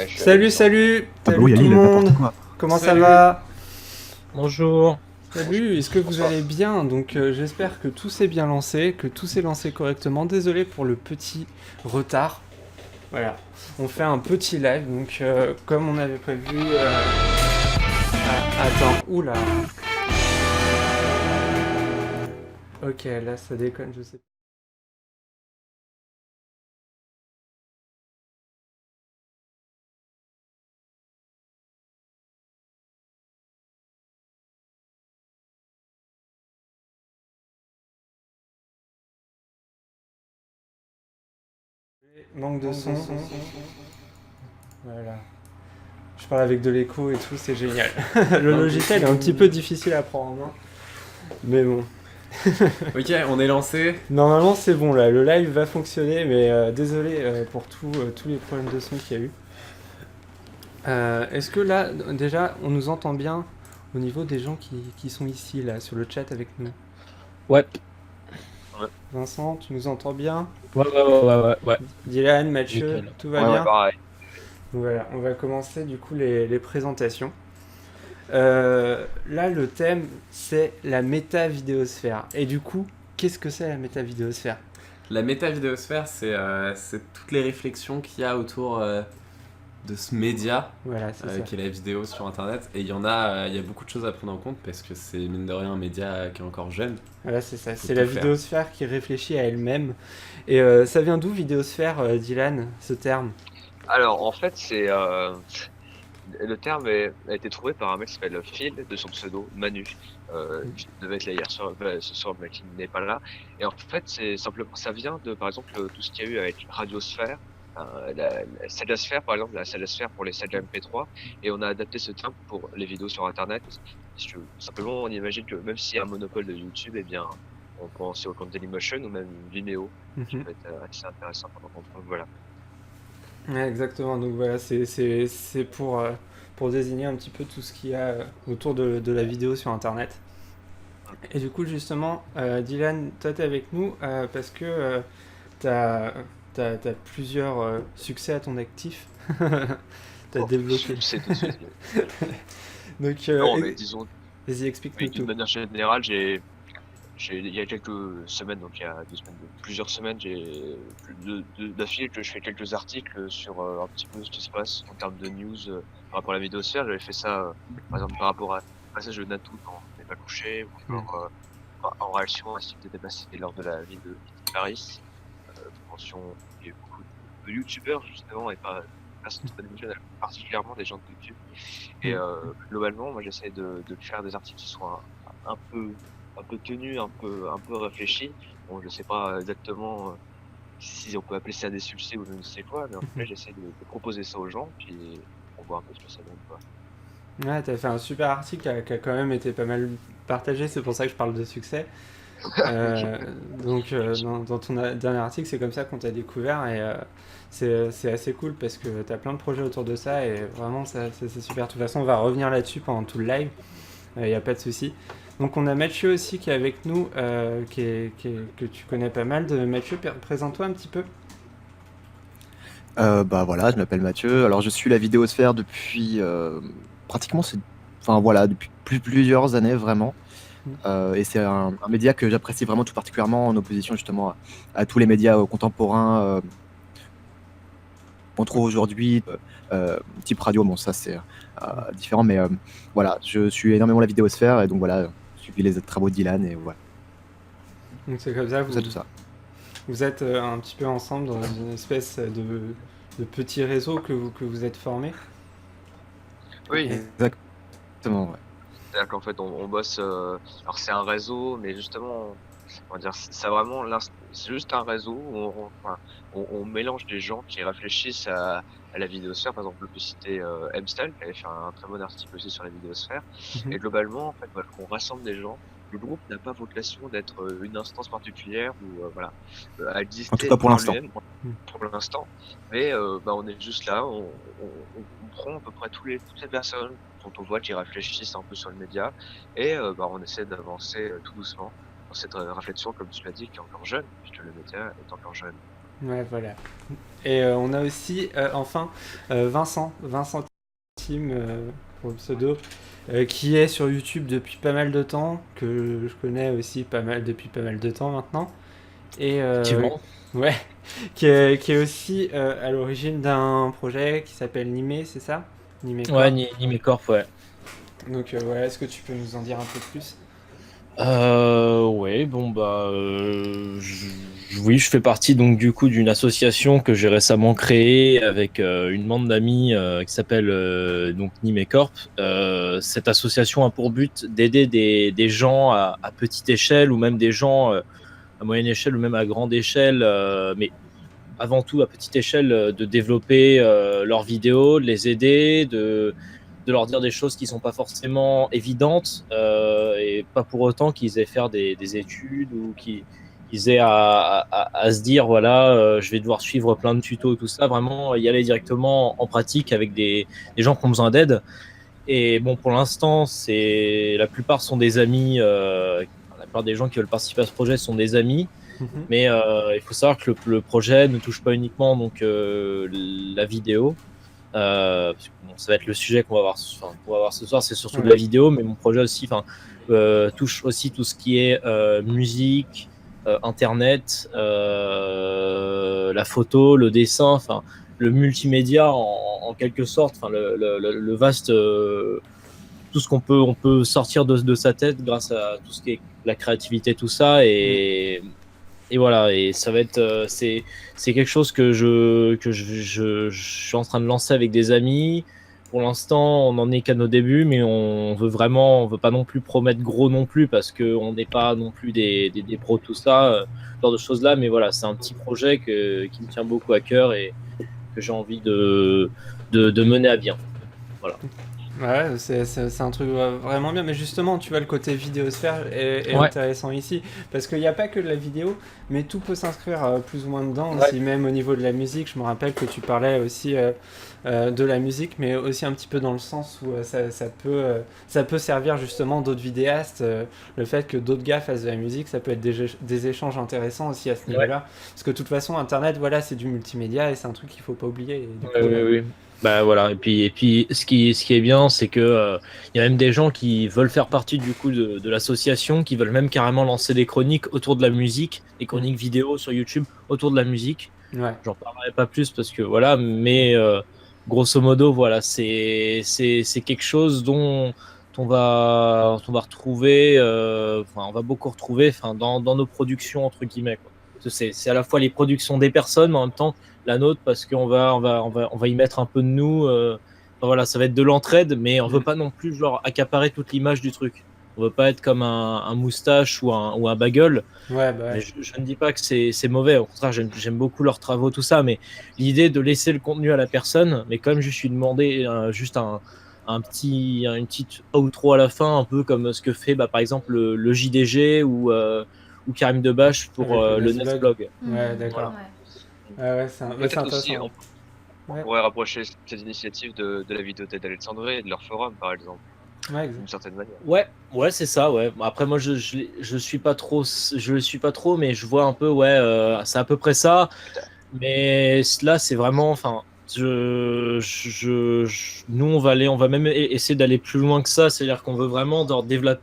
Ouais, je suis Salut, avec toi. salut, Ah bah salut oui, tout Ali, le il a monde. n'importe quoi. Comment ça Salut. va? Bonjour. Salut, est-ce que vous Bonsoir. allez bien? Donc j'espère que tout s'est bien lancé, que tout s'est lancé correctement. Désolé pour le petit retard. Voilà, on fait un petit live, donc comme on avait prévu... Ah, attends, oula. Ok, là ça déconne, je sais pas. Manque de son. Voilà. Je parle avec de l'écho et tout, c'est génial. Le logiciel est un petit peu difficile à prendre en main. Mais bon. Ok, on est lancé. Normalement c'est bon là, le live va fonctionner, mais désolé pour tous les problèmes de son qu'il y a eu. Est-ce que là, déjà, on nous entend bien au niveau des gens qui sont ici, là, sur le chat avec nous? Ouais. Vincent, tu nous entends bien? Ouais. Dylan, Mathieu, Nickel. tout va Ouais, bien? pareil. Voilà, on va commencer du coup les présentations. Là, le thème, c'est la méta-vidéosphère. Et du coup, qu'est-ce que c'est la méta-vidéosphère? La méta-vidéosphère, c'est toutes les réflexions qu'il y a autour de ce média Voilà, c'est ça. qui est la vidéo sur Internet. Et il y a beaucoup de choses à prendre en compte parce que c'est mine de rien un média qui est encore jeune. Voilà, c'est ça. Faut C'est tout la faire. vidéosphère qui réfléchit à elle-même. Et ça vient d'où, vidéosphère, Dylan, ce terme? Alors, en fait, le terme a été trouvé par un mec qui s'appelle Phil, de son pseudo, Manu. Qui devait être là hier soir, ce soir, mais qui n'est pas là. Et en fait, c'est simplement, ça vient de, par exemple, tout ce qu'il y a eu avec Radiosphère, la Sallasphère, par exemple, la Sallasphère pour les salles MP3. Et on a adapté ce terme pour les vidéos sur Internet. Parce que, simplement, on imagine que même s'il y a un monopole de YouTube, eh bien, on pense au compte Dailymotion ou même Vimeo, qui Mhm. peut être assez intéressant pendant donc voilà. Ouais, exactement. Donc voilà, c'est pour désigner un petit peu tout ce qu'il y a autour de la vidéo sur Internet. Et du coup, justement, Dylan, toi, t'es avec nous parce que t'as t'as plusieurs succès à ton actif. T'as Oh, débloqué. c'est tout de suite. Donc, Non, mais disons, vas-y, oui, explique-nous d'une tout. manière générale, il y a quelques semaines, donc il y a 2 semaines, plusieurs semaines, d'affilée que je fais quelques articles sur un petit peu ce qui se passe en termes de news par rapport à la vidéosphère. J'avais fait ça, par exemple, par rapport à le passage de Natou dans On n'est pas couché, ou encore en réaction à ce qui s'était passé lors de la ville de Paris. Mention, il y a eu beaucoup de youtubeurs, justement, et pas personnes très jeunes, particulièrement des gens de YouTube. Et globalement, moi, j'essaie de faire des articles qui soient un peu, un peu tenus, un peu réfléchis. Bon, je sais pas exactement si on peut appeler ça des succès ou je ne sais quoi, mais en tout cas, j'essaie de proposer ça aux gens, puis on voit un peu ce que ça donne, quoi. Ouais, t'as fait un super article qui a quand même été pas mal partagé, c'est pour ça que je parle de succès. Ok. Euh, donc, dans ton dernier article, c'est comme ça qu'on t'a découvert et c'est assez cool parce que t'as plein de projets autour de ça et vraiment, c'est super. De toute façon, on va revenir là-dessus pendant tout le live, il n'y a pas de souci. Donc, on a Mathieu aussi qui est avec nous, que tu connais pas mal. Mathieu, présente-toi un petit peu. Bah voilà, je m'appelle Mathieu. Alors je suis la vidéosphère depuis pratiquement, enfin voilà, depuis plusieurs années vraiment. Et c'est un média que j'apprécie vraiment tout particulièrement en opposition justement à tous les médias contemporains qu'on trouve aujourd'hui, type radio. Bon, ça c'est différent, mais voilà, je suis énormément la vidéosphère et donc voilà, je suis les travaux de Dylan et voilà, Donc, c'est comme ça, tout ça. vous êtes un petit peu ensemble dans une espèce de petit réseau que vous êtes formé. Oui, Exactement, ouais. c'est-à-dire qu'en fait, on bosse. Alors, c'est un réseau, mais justement, on va dire, c'est vraiment c'est juste un réseau où enfin, on mélange des gens qui réfléchissent à la vidéosphère. Par exemple, je peux citer Emstal, qui avait fait un très bon article aussi sur la vidéosphère. Et globalement, en fait, voilà, on rassemble des gens. Le groupe n'a pas vocation d'être une instance particulière ou voilà, à En tout exister cas pour par l'instant. lui-même pour l'instant. Mais bah, on est juste là, on prend à peu près toutes les personnes dont on voit qui réfléchissent un peu sur le média et bah, on essaie d'avancer tout doucement dans cette réflexion, comme tu l'as dit, qui est encore jeune, puisque le média est encore jeune. Ouais, voilà. Et on a aussi, enfin, Vincent Tim, pour le pseudo, qui est sur YouTube depuis pas mal de temps, que je connais aussi depuis pas mal de temps maintenant. Et Effectivement. ouais, qui est aussi à l'origine d'un projet qui s'appelle Nimé, c'est ça? Nimé Ouais, Corp. Nimecorp, ouais. Donc voilà, est-ce que tu peux nous en dire un peu plus? Ouais, bon bah, oui, je fais partie donc du coup d'une association que j'ai récemment créée avec une bande d'amis qui s'appelle donc Nimecorp. Cette association a pour but d'aider des gens à petite échelle ou même des gens à moyenne échelle ou même à grande échelle, mais avant tout à petite échelle, de développer leurs vidéos, de les aider, de leur dire des choses qui sont pas forcément évidentes et pas pour autant qu'ils aient faire des études ou qu'ils aient à se dire voilà je vais devoir suivre plein de tutos, tout ça, vraiment y aller directement en pratique avec des gens qui ont besoin d'aide. Et bon, pour l'instant, la plupart sont des amis, la plupart des gens qui veulent participer à ce projet sont des amis. Mhm. Mais il faut savoir que le projet ne touche pas uniquement donc la vidéo. Parce que, bon, ça va être le sujet qu'on va voir ce soir, c'est surtout de la vidéo, mais mon projet aussi touche aussi tout ce qui est musique, internet, la photo, le dessin, enfin le multimédia en quelque sorte, enfin le vaste, tout ce on peut sortir de sa tête grâce à tout ce qui est la créativité, tout ça. Et voilà, et ça va être, c'est quelque chose je suis en train de lancer avec des amis. Pour l'instant, on n'en est qu'à nos débuts, mais on veut pas non plus promettre gros non plus, parce qu'on n'est pas non plus des pros, tout ça, ce genre de choses là. Mais voilà, c'est un petit projet qui me tient beaucoup à cœur et que j'ai envie de mener à bien. Voilà. Ouais, c'est un truc vraiment bien, mais justement, tu vois, le côté vidéosphère est Ouais. intéressant ici, parce qu'il n'y a pas que de la vidéo, mais tout peut s'inscrire plus ou moins dedans, Ouais. aussi, même au niveau de la musique. Je me rappelle que tu parlais aussi de la musique, mais aussi un petit peu dans le sens où ça peut servir justement d'autres vidéastes, le fait que d'autres gars fassent de la musique, ça peut être des échanges intéressants aussi à ce niveau-là, parce que de toute façon, Internet, voilà, c'est du multimédia, et c'est un truc qu'il faut pas oublier. Et du coup, Oui. Bah voilà, et puis ce qui est bien, c'est que y a même des gens qui veulent faire partie du coup de l'association, qui veulent même carrément lancer des chroniques autour de la musique, des chroniques vidéo sur YouTube autour de la musique. ouais. J'en parlerai pas plus parce que voilà, mais grosso modo, voilà, c'est quelque chose dont on va retrouver, on va beaucoup retrouver, dans nos productions entre guillemets, quoi. C'est à la fois les productions des personnes, mais en même temps la nôtre, parce qu'on on va y mettre un peu de nous. Voilà, ça va être de l'entraide, mais on veut pas non plus genre accaparer toute l'image du truc. On veut pas être comme un moustache ou un bagel. Ouais, bah ouais. Mais je ne dis pas que c'est mauvais, au contraire, j'aime beaucoup leurs travaux, tout ça, mais l'idée de laisser le contenu à la personne, mais comme je suis demandé juste une petite outro à la fin, un peu comme ce que fait par exemple le JDG ou Karim Debache pour Avec le Nesblog. Nesblog. Ouais, d'accord. Ouais, c'est Peut-être aussi, intéressant. on Ouais. pourrait rapprocher cette initiative de la vidéothèque d'Alexandrie et de leur forum, par exemple, Ouais, d'une certaine manière. Ouais, c'est ça, ouais. Après, moi, je suis pas trop, mais je vois un peu, ouais, c'est à peu près ça. Mais là, c'est vraiment, enfin, nous, on va même essayer d'aller plus loin que ça. C'est-à-dire qu'on veut vraiment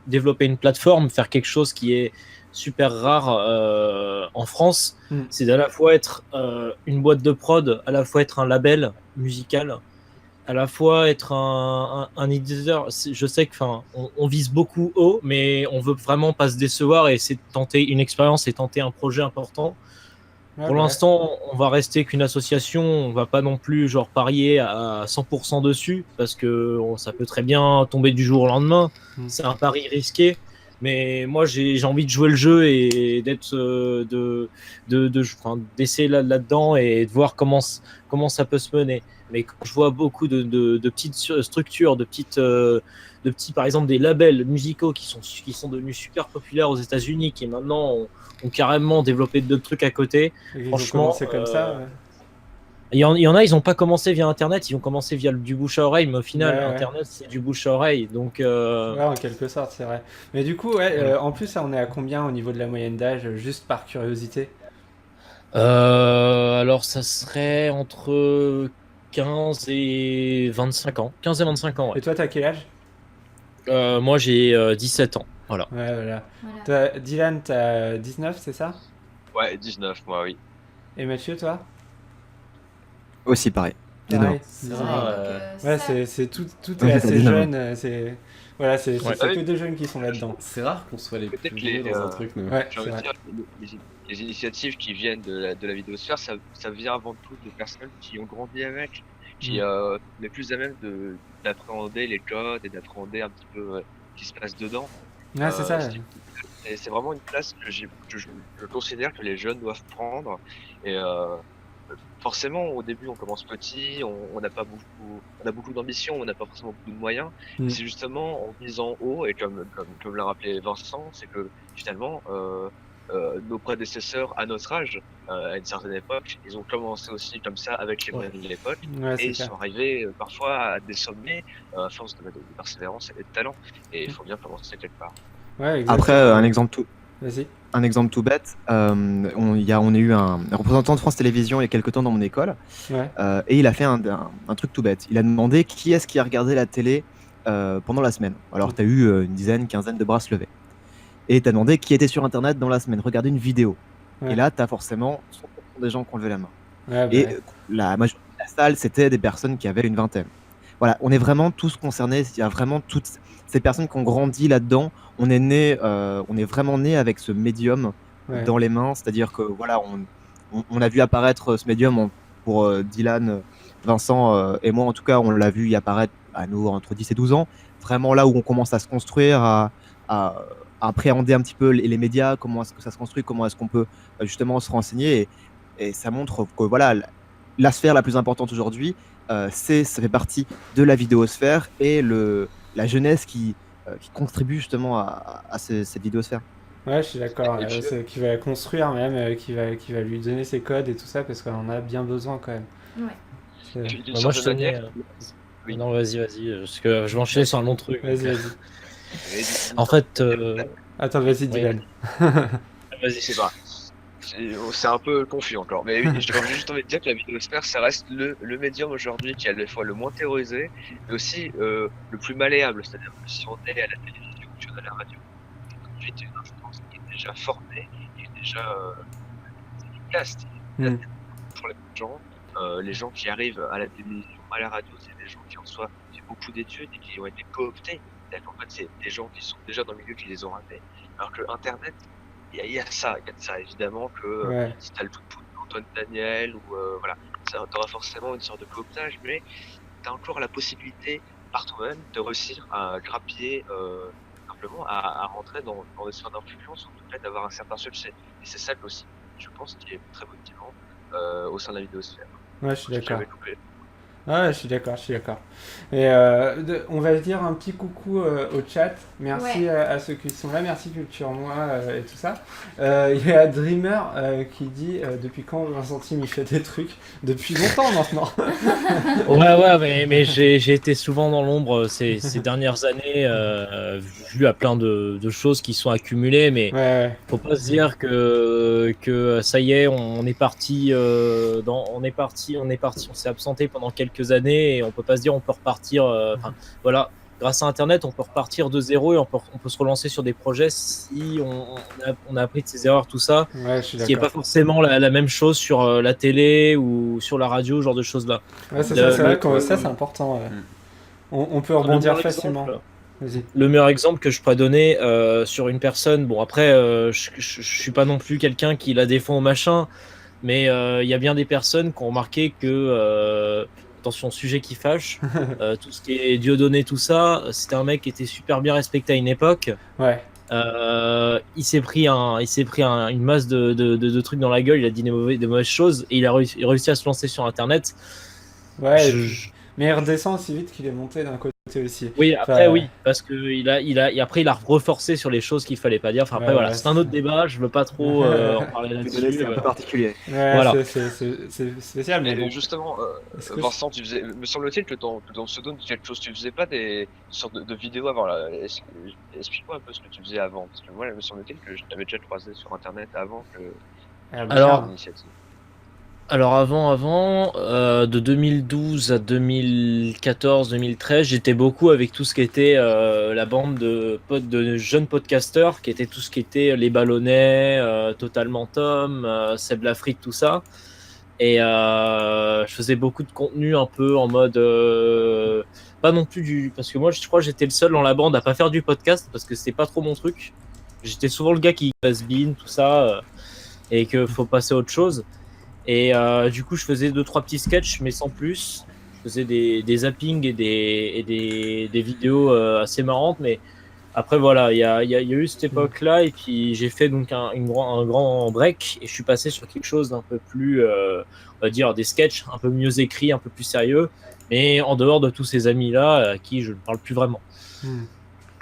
développer une plateforme, faire quelque chose qui est super rare en France. C'est d'à la fois être une boîte de prod, à la fois être un label musical, à la fois être un éditeur. Je sais que, on vise beaucoup haut, mais on veut vraiment pas se décevoir et essayer de tenter une expérience et tenter un projet important. Pour l'instant, on va rester qu'une association, on va pas non plus genre parier à 100% dessus, parce que ça peut très bien tomber du jour au lendemain. C'est un pari risqué, mais moi j'ai envie de jouer le jeu et d'être d'essayer là-dedans et de voir comment ça peut se mener. Mais quand je vois beaucoup de petites structures, de petits, par exemple, des labels musicaux qui sont devenus super populaires aux États-Unis, qui maintenant ont carrément développé d'autres trucs à côté. Franchement, c'est comme ça. Ouais. Il y en a, ils n'ont pas commencé via Internet, ils ont commencé via du bouche à oreille, mais au final, Ouais. Internet, c'est du bouche à oreille. Donc, ouais, en quelque sorte, c'est vrai. Mais du coup, en plus, on est à combien au niveau de la moyenne d'âge, juste par curiosité? Alors, ça serait entre 15 et 25 ans. 15 et 25 ans, ouais. Et toi, t'as quel âge? Moi, j'ai 17 ans. Voilà. Ouais, voilà. Voilà. Dylan, t'as 19, c'est ça? Ouais, 19, moi, oui. Et Mathieu, toi? Aussi pareil. 19 Pareil, ans. C'est 19 ça, ans. Ouais, ça, c'est tout est Ouais, c'est ça, assez 19 ans. jeune. C'est voilà, c'est Ouais. que des jeunes qui sont là-dedans. C'est rare qu'on soit les Peut-être plus vieux les, dans un euh, truc, nous. Ouais, J'ai c'est envie de vrai. dire, les initiatives qui viennent de la vidéosphère, ça vient avant tout de personnes qui ont grandi avec, qui les plus à même d'appréhender les codes et d'appréhender un petit peu ce qui se passe dedans. Ouais, c'est ça. C'est vraiment une place que je considère que les jeunes doivent prendre. Et forcément, au début, on commence petit, on n'a pas beaucoup, on a beaucoup d'ambition, on n'a pas forcément beaucoup de moyens. Mm. C'est justement en visant haut, et comme l'a rappelé Vincent, c'est que finalement, nos prédécesseurs à notre âge, à une certaine époque, ils ont commencé aussi comme ça avec les moyens de l'époque, Ouais, et c'est ils sont clair. arrivés parfois à des sommets à force de persévérance et de talent. Et il faut bien commencer quelque part. Ouais, Après, exactement. un Vas-y. exemple tout bête, on a eu un représentant de France Télévisions il y a quelques temps dans mon école, Ouais. et il a fait un truc tout bête. Il a demandé qui est-ce qui a regardé la télé pendant la semaine. Alors, tu as eu une dizaine, quinzaine de bras se lever. Et tu as demandé qui était sur Internet dans la semaine, regarder une vidéo. Ouais. Et là, tu as forcément 100% des gens qui ont levé la main. Ouais, bah Et ouais. la majorité de la salle, c'était des personnes qui avaient une vingtaine. Voilà, on est vraiment tous concernés. Il y a vraiment toutes ces personnes qui ont grandi là-dedans. On est vraiment né avec ce médium Ouais. dans les mains. C'est-à-dire que voilà, on a vu apparaître ce médium pour Dylan, Vincent et moi en tout cas, on l'a vu y apparaître à nous entre 10 et 12 ans. Vraiment là où on commence à se construire, à appréhender un petit peu les médias, comment est-ce que ça se construit, comment est-ce qu'on peut justement se renseigner. Et ça montre que voilà, la sphère la plus importante aujourd'hui, ça fait partie de la vidéosphère et la jeunesse qui contribue justement à cette vidéosphère. Ouais, je suis d'accord. Et puis, C'est qui va construire même, qui va lui donner ses codes et tout ça, parce qu'on en a bien besoin quand même. Ouais. C'est- puis d'une Bah, moi, je certaine tenais. manière, oui. Non, vas-y, parce que je vais enchaîner sur un long truc. Vas-y, donc, vas-y. et d'une En fait, Attends, vas-y, Dylan. vas-y. je sais pas. C'est un peu confus encore. Mais oui, j'ai juste envie de dire que la vidéosphère, ça reste le médium aujourd'hui qui est à la fois le moins théorisé, mais aussi le plus malléable. C'est-à-dire que si on est à la télévision ou à la radio, j'ai une instance qui est déjà formée, qui est déjà efficace. Mm. Pour les gens, les gens qui arrivent à la télévision, à la radio, c'est des gens qui en soi fait beaucoup d'études et qui ont été cooptés. C'est-à-dire qu'en fait, c'est des gens qui sont déjà dans le milieu qui les ont ratés. Alors que Internet, il y a ça évidemment que Ouais. si t'as le tout d'Antoine Daniel ou voilà, ça t'auras forcément une sorte de cooptage, mais t'as encore la possibilité par toi-même de réussir à grappiller simplement à rentrer dans des sphères d'influence, en tout cas d'avoir un certain succès. Et c'est ça aussi, je pense, qui est très motivant au sein de la vidéosphère. Ouais, je suis d'accord. J'avais coupé. Ouais, je suis d'accord. Et on va dire un petit coucou au chat. Merci Ouais. à ceux qui sont là. Merci Culture Moi et tout ça. Il y a Dreamer qui dit depuis quand Vincent Tim il fait des trucs? Depuis longtemps maintenant. Ouais, mais j'ai été souvent dans l'ombre ces dernières années, vu à plein de choses qui sont accumulées, mais Ouais. faut pas se dire que ça y est, on est parti, on s'est absenté pendant quelques années et on peut pas se dire on peut repartir. Enfin, voilà, grâce à Internet, on peut repartir de zéro et on peut se relancer sur des projets si on a appris de ses erreurs, tout ça. Ouais, je suis Ce qui est pas d'accord. forcément la même chose sur la télé ou sur la radio, ce genre de choses là. Ouais, c'est Le- ça, c'est vrai le- que ça c'est important. On peut rebondir facilement. Vas-y. Le meilleur exemple que je pourrais donner sur une personne, bon après, je suis pas non plus quelqu'un qui la défend au machin, mais il y a bien des personnes qui ont remarqué que, attention, sujet qui fâche, tout ce qui est Dieudonné, tout ça, c'était un mec qui était super bien respecté à une époque. Ouais. Il s'est pris une masse de trucs dans la gueule, il a dit des mauvaises choses et il a réussi à se lancer sur Internet. Ouais. et Je- puis- Mais il redescend aussi vite qu'il est monté d'un côté aussi. Oui, Enfin, après, oui, parce que après, il a reforcé sur les choses qu'il fallait pas dire. Enfin, après, Ouais, voilà, ouais, c'est un autre débat, je veux pas trop en parler là-dessus. C'est un peu particulier. Ouais, Voilà. c'est spécial, mais Et bon. justement, Est-ce que Vincent, me semble-t-il que dans le pseudo, quelque chose, tu faisais pas des sortes de vidéos avant là. Explique-moi un peu ce que tu faisais avant, parce que moi, il me semble-t-il que je t'avais déjà croisé sur Internet avant que Alors, l'initiative. Alors avant, de 2012 à 2014-2013, j'étais beaucoup avec tout ce qui était la bande de jeunes podcasteurs, qui était tout ce qui était Les Ballonnets, Totalement Tom, Seb Lafrite, tout ça. Et je faisais beaucoup de contenu un peu en mode... pas non plus du... Parce que moi, je crois que j'étais le seul dans la bande à pas faire du podcast, parce que c'était pas trop mon truc. J'étais souvent le gars qui passe bin, tout ça, et que faut passer à autre chose. Et du coup, je faisais 2-3 petits sketchs, mais sans plus. Je faisais des zappings et des vidéos assez marrantes. Mais après, voilà, il y a eu cette époque-là. Et puis, j'ai fait donc un grand break. Et je suis passé sur quelque chose d'un peu plus, on va dire, des sketchs un peu mieux écrits, un peu plus sérieux. Mais en dehors de tous ces amis-là, à qui je ne parle plus vraiment.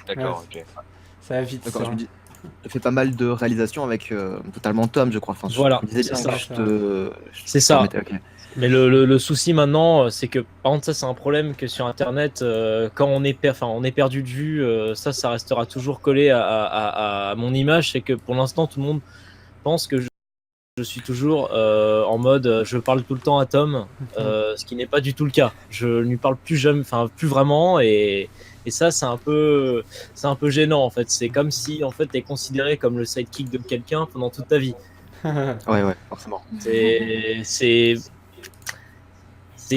D'accord, ok. Ça va vite. D'accord, Ça. je me dis, tu fais pas mal de réalisations avec Totalement Tom, je crois. Enfin, Voilà, je me disais c'est bien, ça. C'est je ça. permettais, ok. Mais le souci maintenant, c'est que, par contre, ça, c'est un problème que sur Internet, quand on est perdu de vue, ça restera toujours collé à mon image. C'est que pour l'instant, tout le monde pense que je suis toujours en mode je parle tout le temps à Tom, ce qui n'est pas du tout le cas. Je ne lui parle plus jamais, enfin plus vraiment, et ça c'est un peu gênant en fait. C'est comme si en fait t'es considéré comme le sidekick de quelqu'un pendant toute ta vie. Ouais, forcément. C'est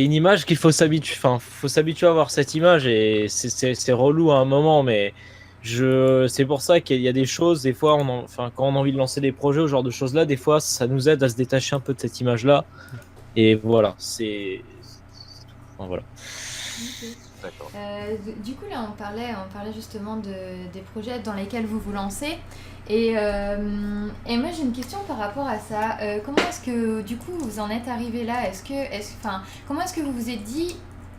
une image qu'il faut s'habituer. Enfin, faut s'habituer à avoir cette image, et c'est relou à un moment, mais c'est pour ça qu'il y a des choses, des fois, quand on a envie de lancer des projets, ce genre de choses-là, des fois, ça nous aide à se détacher un peu de cette image-là. Et voilà, enfin, voilà. Ok. D'accord. Du coup, là, on parlait justement des projets dans lesquels vous vous lancez. Et moi, j'ai une question par rapport à ça. Comment est-ce que, du coup, vous en êtes arrivé là? Comment est-ce que vous vous êtes dit,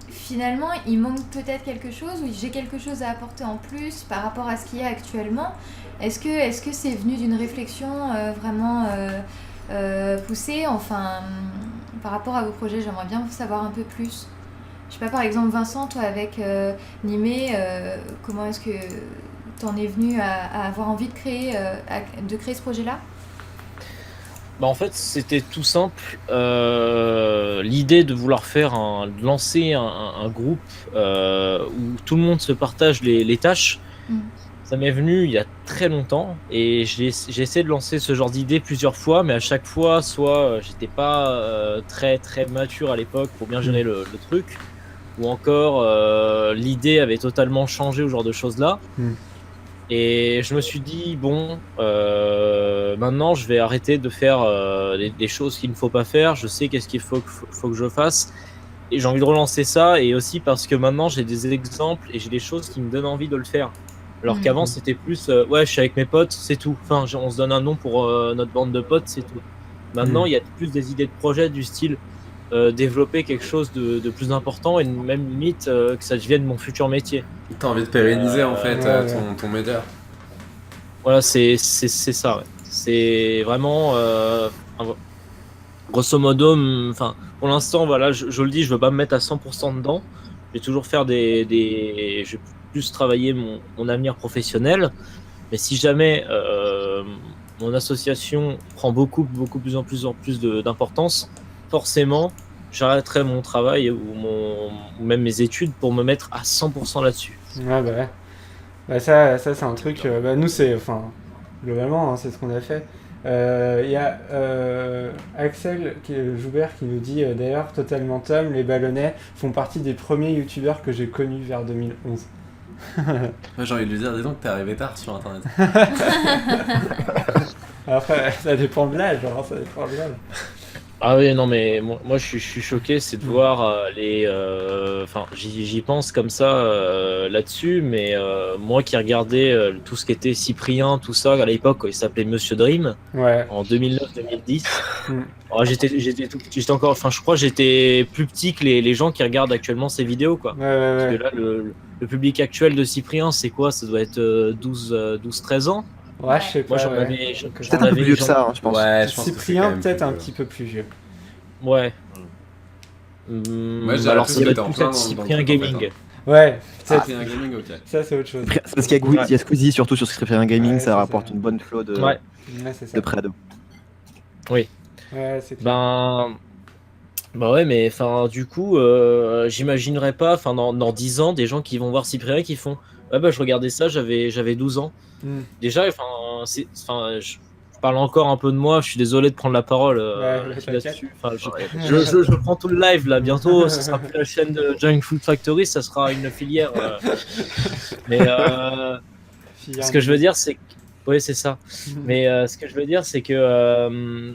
finalement, il manque peut-être quelque chose, ou j'ai quelque chose à apporter en plus par rapport à ce qu'il y a actuellement? Est-ce que c'est venu d'une réflexion vraiment poussée? Enfin, par rapport à vos projets, j'aimerais bien savoir un peu plus. Je sais pas, par exemple, Vincent, toi avec Nimé, comment est-ce que t'en es venu à avoir envie de créer ce projet-là? Bah en fait, c'était tout simple. L'idée de vouloir lancer un groupe où tout le monde se partage les tâches, ça m'est venu il y a très longtemps, et j'ai essayé de lancer ce genre d'idée plusieurs fois, mais à chaque fois, soit j'étais pas très très mature à l'époque pour bien gérer le truc, ou encore l'idée avait totalement changé, au genre de choses-là. Et je me suis dit, bon, maintenant je vais arrêter de faire des choses qu'il ne faut pas faire. Je sais qu'est-ce qu'il faut que je fasse. Et j'ai envie de relancer ça, et aussi parce que maintenant j'ai des exemples et j'ai des choses qui me donnent envie de le faire. Alors qu'avant c'était plus, ouais, je suis avec mes potes, c'est tout. Enfin, on se donne un nom pour notre bande de potes, c'est tout. Maintenant, il y a plus des idées de projet du style développer quelque chose de plus important, et même limite que ça devienne mon futur métier. T'as envie de pérenniser en fait ton média. Voilà, c'est ça, ouais. C'est vraiment grosso modo, enfin pour l'instant, voilà, je le dis, je veux pas me mettre à 100% dedans. Je vais toujours faire je vais plus travailler mon avenir professionnel, mais si jamais mon association prend beaucoup plus en plus d'importance, forcément j'arrêterai mon travail ou même mes études pour me mettre à 100% là-dessus. Ouais. Bah ça c'est un truc, nous c'est, enfin, globalement, hein, c'est ce qu'on a fait. Il y a Axel Joubert qui nous dit, d'ailleurs, Totalement Tom, les Ballonnets font partie des premiers youtubeurs que j'ai connus vers 2011. Moi j'ai envie de lui dire, dis donc, t'es arrivé tard sur internet. Après, ça dépend de l'âge, hein, ça dépend de l'âge. Ah oui, non, mais moi je suis choqué, c'est de voir enfin, j'y pense comme ça là-dessus, mais moi qui regardais tout ce qui était Cyprien, tout ça, à l'époque, quand il s'appelait Monsieur Dream, ouais. En 2009-2010, j'étais encore, enfin, je crois que j'étais plus petit que les gens qui regardent actuellement ces vidéos, quoi. Ouais. Parce que là, le public actuel de Cyprien, c'est quoi? Ça doit être 12-13 ans. Ouais, je sais pas. Moi, j'en ouais. avais. Peut-être un peu plus vieux que ça, hein, je pense. Ouais, je pense Cyprien, que c'est peut-être quand un même petit peu plus vieux. Ouais. Moi, j'ai Alors, appris ça qu'il doit était être en peut-être plein dans Cyprien le truc, en Gaming. fait, Ouais, peut-être. Cyprien Gaming, ok. Ça, c'est autre chose. C'est parce qu'il y a Squeezie surtout sur Cyprien Gaming, Ouais, ça c'est rapporte ça. une bonne flow Ouais. Ouais, c'est ça. de près. Ouais, c'est clair. Bah ouais, mais enfin, du coup, j'imaginerais pas, enfin, dans 10 ans, des gens qui vont voir Cyprien qui font ouais, bah, je regardais ça, j'avais 12 ans. Hmm. Déjà, enfin, je parle encore un peu de moi, je suis désolé de prendre la parole Ouais, là-dessus. Enfin, Ouais, je prends tout le live là, bientôt, ce sera plus la chaîne de Junk Food Factory, ça sera une filière. Mais ce que je veux dire, c'est que. Oui, c'est ça. Mais ce que je veux dire, c'est que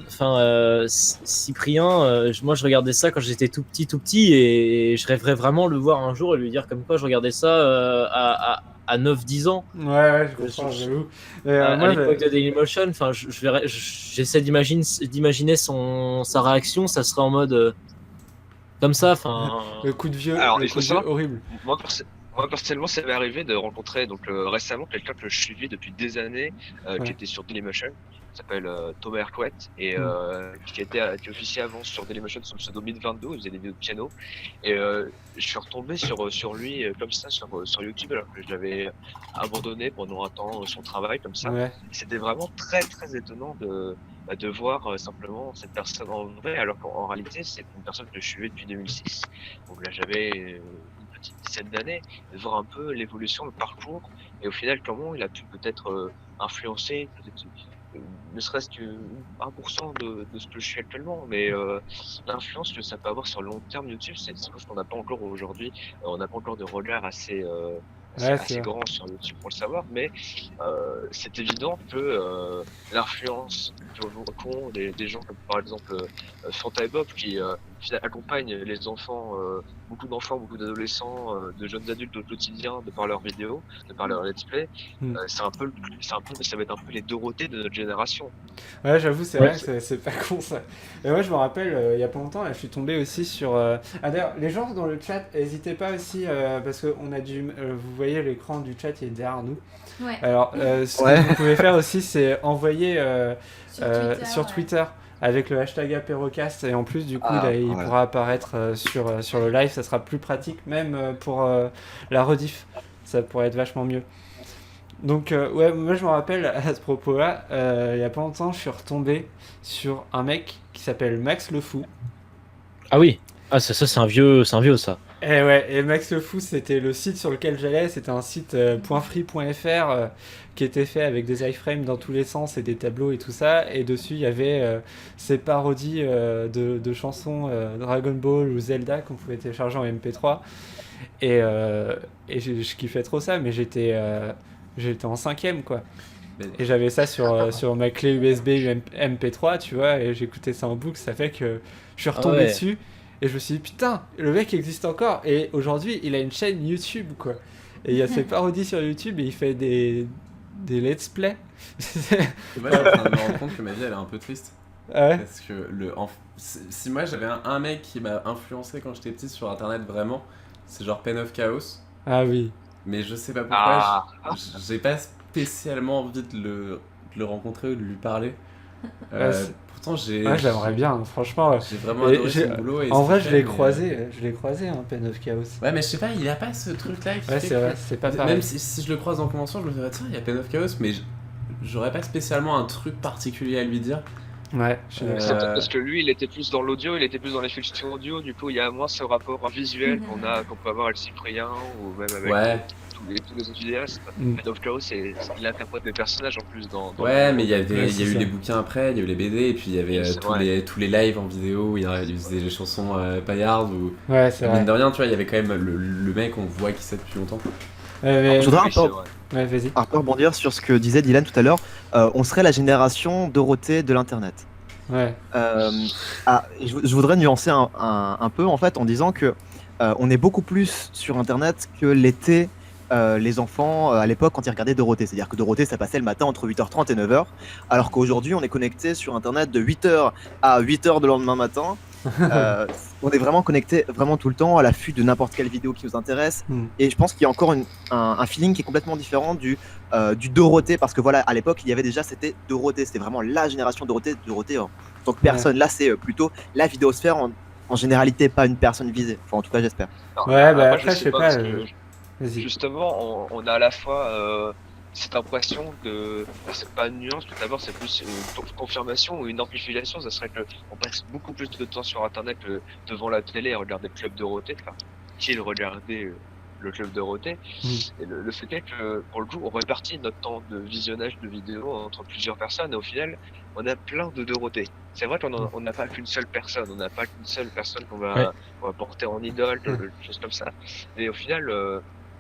Cyprien, moi je regardais ça quand j'étais tout petit, et je rêverais vraiment de le voir un jour et lui dire comme quoi je regardais ça à 9-10 ans. Ouais, je comprends, j'avoue. À Moi, l'époque de Dailymotion, enfin, j'essaie d'imaginer sa réaction, ça serait en mode comme ça, enfin. le coup de vieux, Alors, le il coup faut de vieux savoir, horrible. moi, personnellement, ça m'est arrivé de rencontrer récemment quelqu'un que je suivais depuis des années, Ouais. qui était sur Dailymotion, qui s'appelle Thomas Hercouet, et qui officiait avant sur Dailymotion sous le pseudo Mid22, il faisait des vidéos de piano. Et je suis retombé sur lui comme ça sur YouTube, alors que je l'avais abandonné pendant un temps son travail comme ça. Ouais. C'était vraiment très très étonnant de voir simplement cette personne en vrai, alors qu'en réalité c'est une personne que je suivais depuis 2006. Donc là j'avais une petite dizaine d'années, de voir un peu l'évolution, le parcours, et au final comment il a pu peut-être influencer peut-être, ne serait-ce que 1% de ce que je suis actuellement, mais l'influence que ça peut avoir sur le long terme YouTube, c'est quelque chose qu'on n'a pas encore aujourd'hui. On n'a pas encore de regard assez Ouais, c'est assez vrai. grand sur YouTube pour le savoir, mais c'est évident que l'influence qu'ont des gens comme par exemple Fanta et Bob qui accompagnent les enfants, beaucoup d'enfants, beaucoup d'adolescents, de jeunes adultes au quotidien de par leurs vidéos, de par leurs let's play. Ça va être un peu les Dorothées de notre génération. Ouais, j'avoue, c'est Ouais. vrai que c'est pas con ça. Et moi, je me rappelle, il y a pas longtemps, là, je suis tombé aussi sur. Ah, d'ailleurs, les gens dans le chat, n'hésitez pas aussi, parce que on a vous voyez l'écran du chat, il est derrière nous. Ouais. Alors, ce Ouais. que vous pouvez faire aussi, c'est envoyer sur ouais. Twitter avec le hashtag apérocast, et en plus, du coup, Ah, là, il voilà. pourra apparaître sur le live, ça sera plus pratique, même pour la rediff. Ça pourrait être vachement mieux. Donc, ouais, moi je me rappelle à ce propos-là, il y a pas longtemps, je suis retombé sur un mec qui s'appelle Max le Fou. Ah oui, ah ça c'est un vieux ça. Et ouais, et Max le Fou, c'était le site sur lequel j'allais, c'était un site .free.fr qui était fait avec des iframes dans tous les sens et des tableaux et tout ça, et dessus il y avait ces parodies de chansons Dragon Ball ou Zelda qu'on pouvait télécharger en MP3, et je kiffais trop ça, mais j'étais en 5ème quoi. Et j'avais ça sur ma clé USB MP3, tu vois, et j'écoutais ça en boucle, ça fait que je suis retombé ouais. dessus, et je me suis dit, putain, le mec existe encore, et aujourd'hui, il a une chaîne YouTube, quoi. Et il y a ses parodies sur YouTube, et il fait des let's play. Moi, je suis en train de me rendre compte que ma vie, elle est un peu triste. Ah ouais. Parce que si moi, j'avais un mec qui m'a influencé quand j'étais petit sur Internet, vraiment, c'est genre Pen of Chaos. Ah oui. Mais je sais pas pourquoi, Ah. j'ai pas spécialement envie de le rencontrer ou de lui parler. Ouais, Pourtant, j'ai Ouais, j'aimerais bien, franchement. j'ai vraiment Et adoré son boulot. Et En ce vrai, qu'il je fait, l'ai mais, croisé, hein, Pen of Chaos. Ouais, mais je sais pas, il a pas ce truc-là qui Ouais, fait c'est que... vrai, c'est pas pareil. Même si je le croise en convention, je me dirais, tiens, il y a Pen of Chaos, mais j'aurais pas spécialement un truc particulier à lui dire. Ouais, je suis d'accord. C'est peut-être parce que lui, il était plus dans l'audio, il était plus dans les fiction audio, du coup, il y a moins ce rapport visuel qu'on peut avoir avec Cyprien ou même avec Ouais. tous les autres vidéastes. Mm. Mais Dove Chaos, il interprète des personnages en plus dans Ouais, mais il y a Ouais, eu c'est les ça. bouquins après, il y a eu les BD, et puis il y avait Oui, c'est vrai. tous les lives en vidéo où il faisait les chansons paillardes, ou Ouais, c'est vrai. mine de rien, tu vois, il y avait quand même le mec, on voit qui sait depuis longtemps. Ouais, mais... Je voudrais Oui, c'est vrai. Ouais, vas-y. un peu rebondir sur ce que disait Dylan tout à l'heure. On serait la génération Dorothée de l'internet. Ouais. Je voudrais nuancer un peu en fait en disant que on est beaucoup plus sur internet que l'étaient les enfants à l'époque quand ils regardaient Dorothée. C'est-à-dire que Dorothée ça passait le matin entre 8h30 et 9h, alors qu'aujourd'hui on est connecté sur internet de 8h à 8h de lendemain matin. On est vraiment connecté vraiment tout le temps à l'affût de n'importe quelle vidéo qui nous intéresse. Et je pense qu'il y a encore un feeling qui est complètement différent du Dorothée, parce que voilà, à l'époque il y avait déjà, c'était Dorothée, c'était vraiment la génération Dorothée en tant que personne. Là c'est plutôt la vidéosphère en généralité, pas une personne visée, enfin en tout cas j'espère. Non, Ouais, bah moi, après, je sais pas. parce que Vas-y. justement, on a à la fois cette impression de, c'est pas une nuance, tout d'abord c'est plus une confirmation ou une amplification, ça serait que on passe beaucoup plus de temps sur internet que devant la télé à regarder le Club Dorothée, enfin, qui regardait le Club Dorothée. Et le fait est que, pour le coup, on répartit notre temps de visionnage de vidéos entre plusieurs personnes et au final, on a plein de Dorothées. C'est vrai qu'on n'a pas qu'une seule personne, on n'a pas qu'une seule personne qu'on va porter en idole, quelque chose comme ça. Et au final,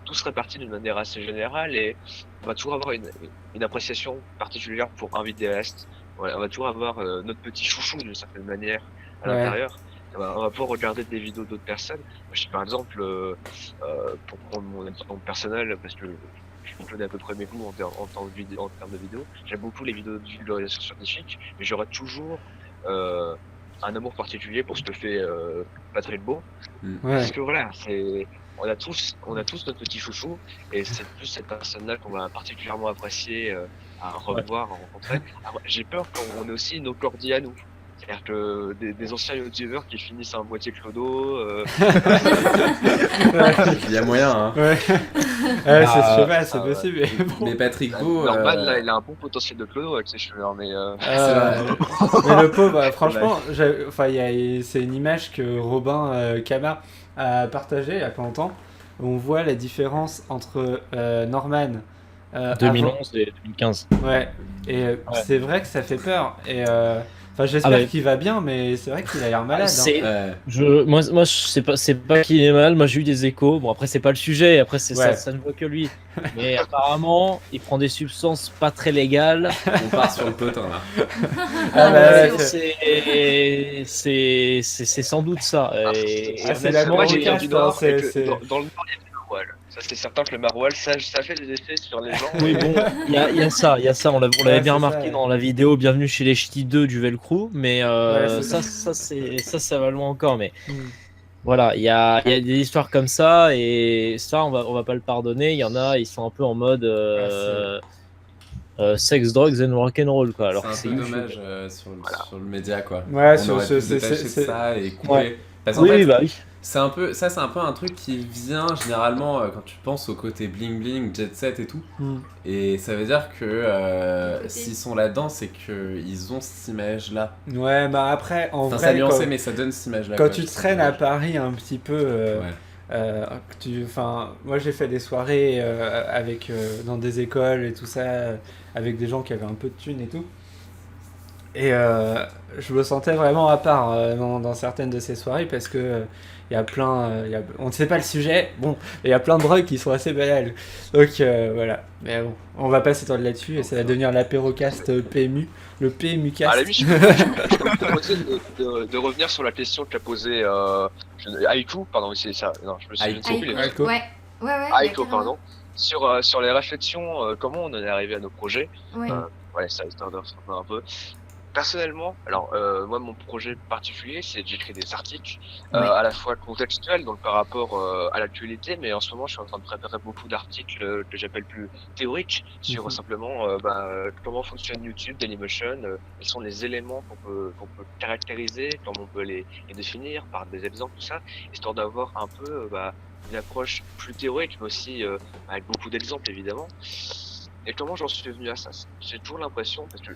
tout se répartit d'une manière assez générale et on va toujours avoir une appréciation particulière pour un vidéaste. Ouais, on va toujours avoir notre petit chouchou d'une certaine manière à l'intérieur. On va pouvoir regarder des vidéos d'autres personnes. Moi, je sais, par exemple, pour prendre mon exemple personnel, parce que je connais à peu près mes goûts en termes de vidéos, j'aime beaucoup les vidéos de vulgarisation scientifique, mais j'aurai toujours un amour particulier pour ce que fait Patrick Beau. Parce que voilà, on a tous notre petit chouchou, et c'est plus cette personne-là qu'on va particulièrement apprécier à revoir, à rencontrer. Alors, j'ai peur qu'on ait aussi nos cordis à nous. C'est-à-dire que des anciens youtubeurs qui finissent à moitié clodo. Il y a moyen, hein. Je sais pas, c'est possible. Mais, bon. Mais Patrick Beau. Norman, là, il a un bon potentiel de clodo avec ses cheveux, hein, mais. Mais le pauvre, franchement, c'est une image que Robin Camar a partagée il y a pas longtemps. Où on voit la différence entre Norman. 2011 et 2015. Ouais, et c'est vrai que ça fait peur. Et j'espère qu'il va bien, mais c'est vrai qu'il a l'air malade. Moi, c'est pas qu'il est mal. Moi, j'ai eu des échos. Bon, après, c'est pas le sujet. Après, ça ne voit que lui. Mais apparemment, il prend des substances pas très légales. On part sur le potin là. C'est sans doute ça. C'est la moi, j'ai podcast, du Nord, c'est dans le Nord, il y a du maroilles. Ça, c'est certain que le maroilles, ça fait des effets sur les gens. Oui, bon, il y a ça. On l'avait bien remarqué dans la vidéo Bienvenue chez les Ch'tis 2 du Velcro, mais ça va loin encore. Mais voilà, il y a des histoires comme ça, et ça, on va pas le pardonner. Il y en a, ils sont un peu en mode sex, drugs and rock'n'roll, quoi. Alors c'est un peu dommage sur le média, quoi. Ouais, on aurait pu se détacher de ça et couper. Ouais. Parce qu'en fait, oui. C'est un peu un truc qui vient généralement quand tu penses au côté bling bling, jet set et tout. Et ça veut dire que s'ils sont là-dedans, c'est qu'ils ont cette image-là. Ouais, bah après, en vrai, ça nuancé, mais ça donne cette image-là. Quand tu traînes à Paris un petit peu, moi j'ai fait des soirées dans des écoles et tout ça, avec des gens qui avaient un peu de thunes et tout. Et je me sentais vraiment à part dans certaines de ces soirées parce que il y a plein, on ne sait pas le sujet, bon, il y a plein de drogues qui sont assez banales. Donc voilà, mais bon, on va pas s'étendre là-dessus et ça va devenir l'apérocast PMU, le PMUcast. À la limite, je peux te proposer de revenir sur la question que tu as posée Aiko, pardon, c'est ça, non, je me souviens plus les Aiko. Ouais. Aiko, pardon. Sur les réflexions, comment on en est arrivé à nos projets. Ça histoire de un peu. Personnellement, alors moi mon projet particulier c'est que j'écris des articles à la fois contextuels donc par rapport à l'actualité, mais en ce moment je suis en train de préparer beaucoup d'articles que j'appelle plus théoriques sur simplement comment fonctionne YouTube, Dailymotion, quels sont les éléments qu'on peut caractériser, comment on peut les définir par des exemples, tout ça, histoire d'avoir un peu une approche plus théorique mais aussi avec beaucoup d'exemples évidemment. Et comment j'en suis venu à ça? J'ai toujours l'impression, parce que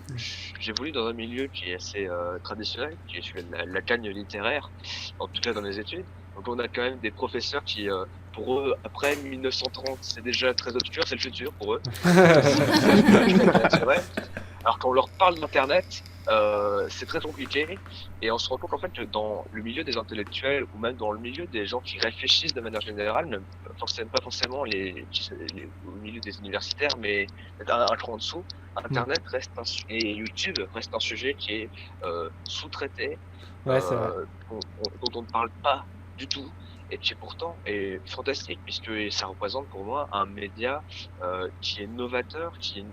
j'évolue dans un milieu qui est assez traditionnel, qui est celui de la cagne littéraire, en tout cas dans les études. Donc on a quand même des professeurs qui, pour eux, après 1930, c'est déjà très obscur, c'est le futur pour eux. C'est vrai. Alors quand on leur parle d'Internet, c'est très compliqué, et on se rend compte en fait que dans le milieu des intellectuels ou même dans le milieu des gens qui réfléchissent de manière générale, même pas forcément au milieu des universitaires, mais un cran en dessous, Internet reste et YouTube reste un sujet qui est sous-traité, dont on ne parle pas du tout, et qui pourtant est fantastique puisque ça représente pour moi un média qui est novateur, qui est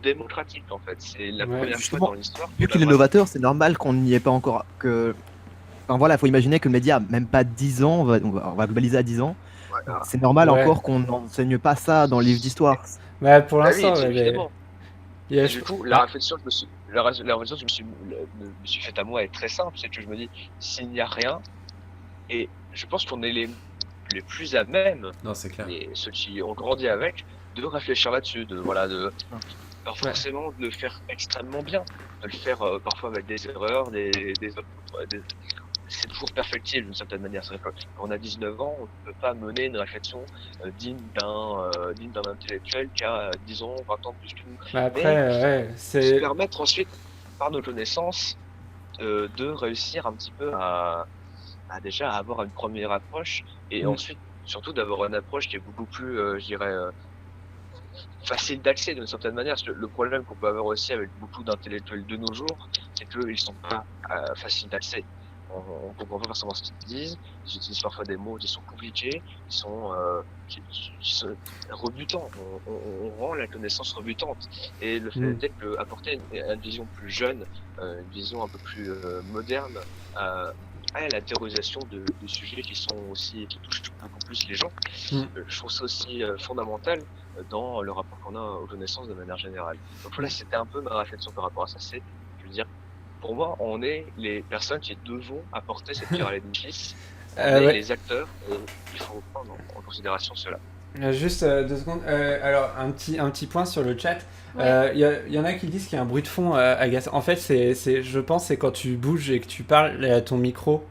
démocratique en fait. C'est la première fois dans l'histoire. Vu qu'il est novateur, c'est normal qu'on n'y ait pas encore. Enfin voilà, faut imaginer que le média a même pas 10 ans, on va globaliser à 10 ans. Voilà. C'est normal encore qu'on n'enseigne pas ça dans les livres d'histoire. Ouais, pour l'instant, évidemment. Et du coup, la réflexion que je me suis faite à moi est très simple, c'est que je me dis, s'il n'y a rien, et je pense qu'on est les plus à même, non, c'est clair. et ceux qui ont grandi avec, de réfléchir là-dessus, pas forcément de le faire extrêmement bien, de le faire parfois avec des erreurs, c'est toujours perfectible d'une certaine manière. C'est vrai que quand on a 19 ans, on ne peut pas mener une réflexion digne d'un intellectuel qui a 10 ans, 20 ans plus tout. Après, Se permettre ensuite, par nos connaissances, de réussir un petit peu à déjà avoir une première approche et ensuite surtout d'avoir une approche qui est beaucoup plus, je dirais, facile d'accès d'une certaine manière. Parce que le problème qu'on peut avoir aussi avec beaucoup d'intellectuels de nos jours, c'est qu'ils sont pas faciles d'accès. On comprend pas forcément ce qu'ils disent, ils utilisent parfois des mots qui sont compliqués, qui sont rebutants, on rend la connaissance rebutante. Et le fait d'apporter une vision plus jeune, une vision un peu plus moderne à la théorisation de sujets qui touchent beaucoup plus les gens, je trouve ça aussi fondamental dans le rapport qu'on a aux connaissances de manière générale. Donc voilà, c'était un peu ma réflexion par rapport à ça, c'est, je veux dire, pour moi, on est les personnes qui devons apporter cette pierre à l'édifice. Les acteurs, il faut prendre en considération cela. Juste 2 secondes. Alors, un petit point sur le chat. Il y en a qui disent qu'il y a un bruit de fond agaçant. En fait, je pense c'est quand tu bouges et que tu parles à ton micro.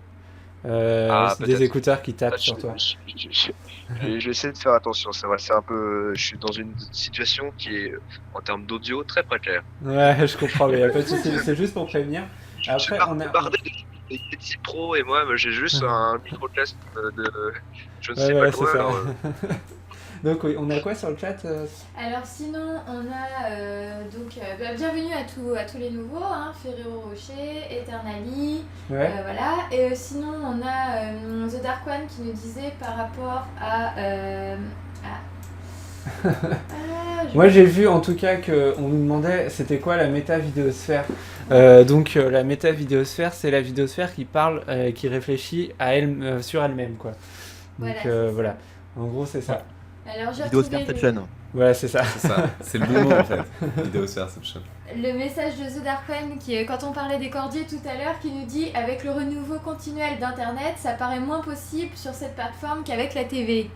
C'est des écouteurs qui tapent sur toi. J'essaie de faire attention, c'est vrai, je suis dans une situation qui est, en termes d'audio, très précaire. Ouais, je comprends, mais y a pas de souci, c'est juste pour prévenir. Après, on a bardé des petits pros et moi j'ai juste un micro-casque de je ne sais pas quoi. Alors, donc oui, on a quoi sur le chat Alors sinon, on a bienvenue à tous les nouveaux, hein, Ferrero Rocher, Eternally, voilà. Et sinon, on a The Dark One qui nous disait par rapport à... Moi j'ai vu en tout cas qu'on nous demandait c'était quoi la méta-vidéosphère. Donc la méta-vidéosphère, c'est la vidéosphère qui parle, qui réfléchit sur elle-même, quoi. Donc voilà, en gros c'est ça. Alors, Vidéosphère-ception. Voilà, c'est ça. C'est ça, c'est le bon mot en fait. Vidéosphère-ception. Le message de The Dark One, quand on parlait des cordiers tout à l'heure, qui nous dit « Avec le renouveau continuel d'Internet, ça paraît moins possible sur cette plateforme qu'avec la TV. »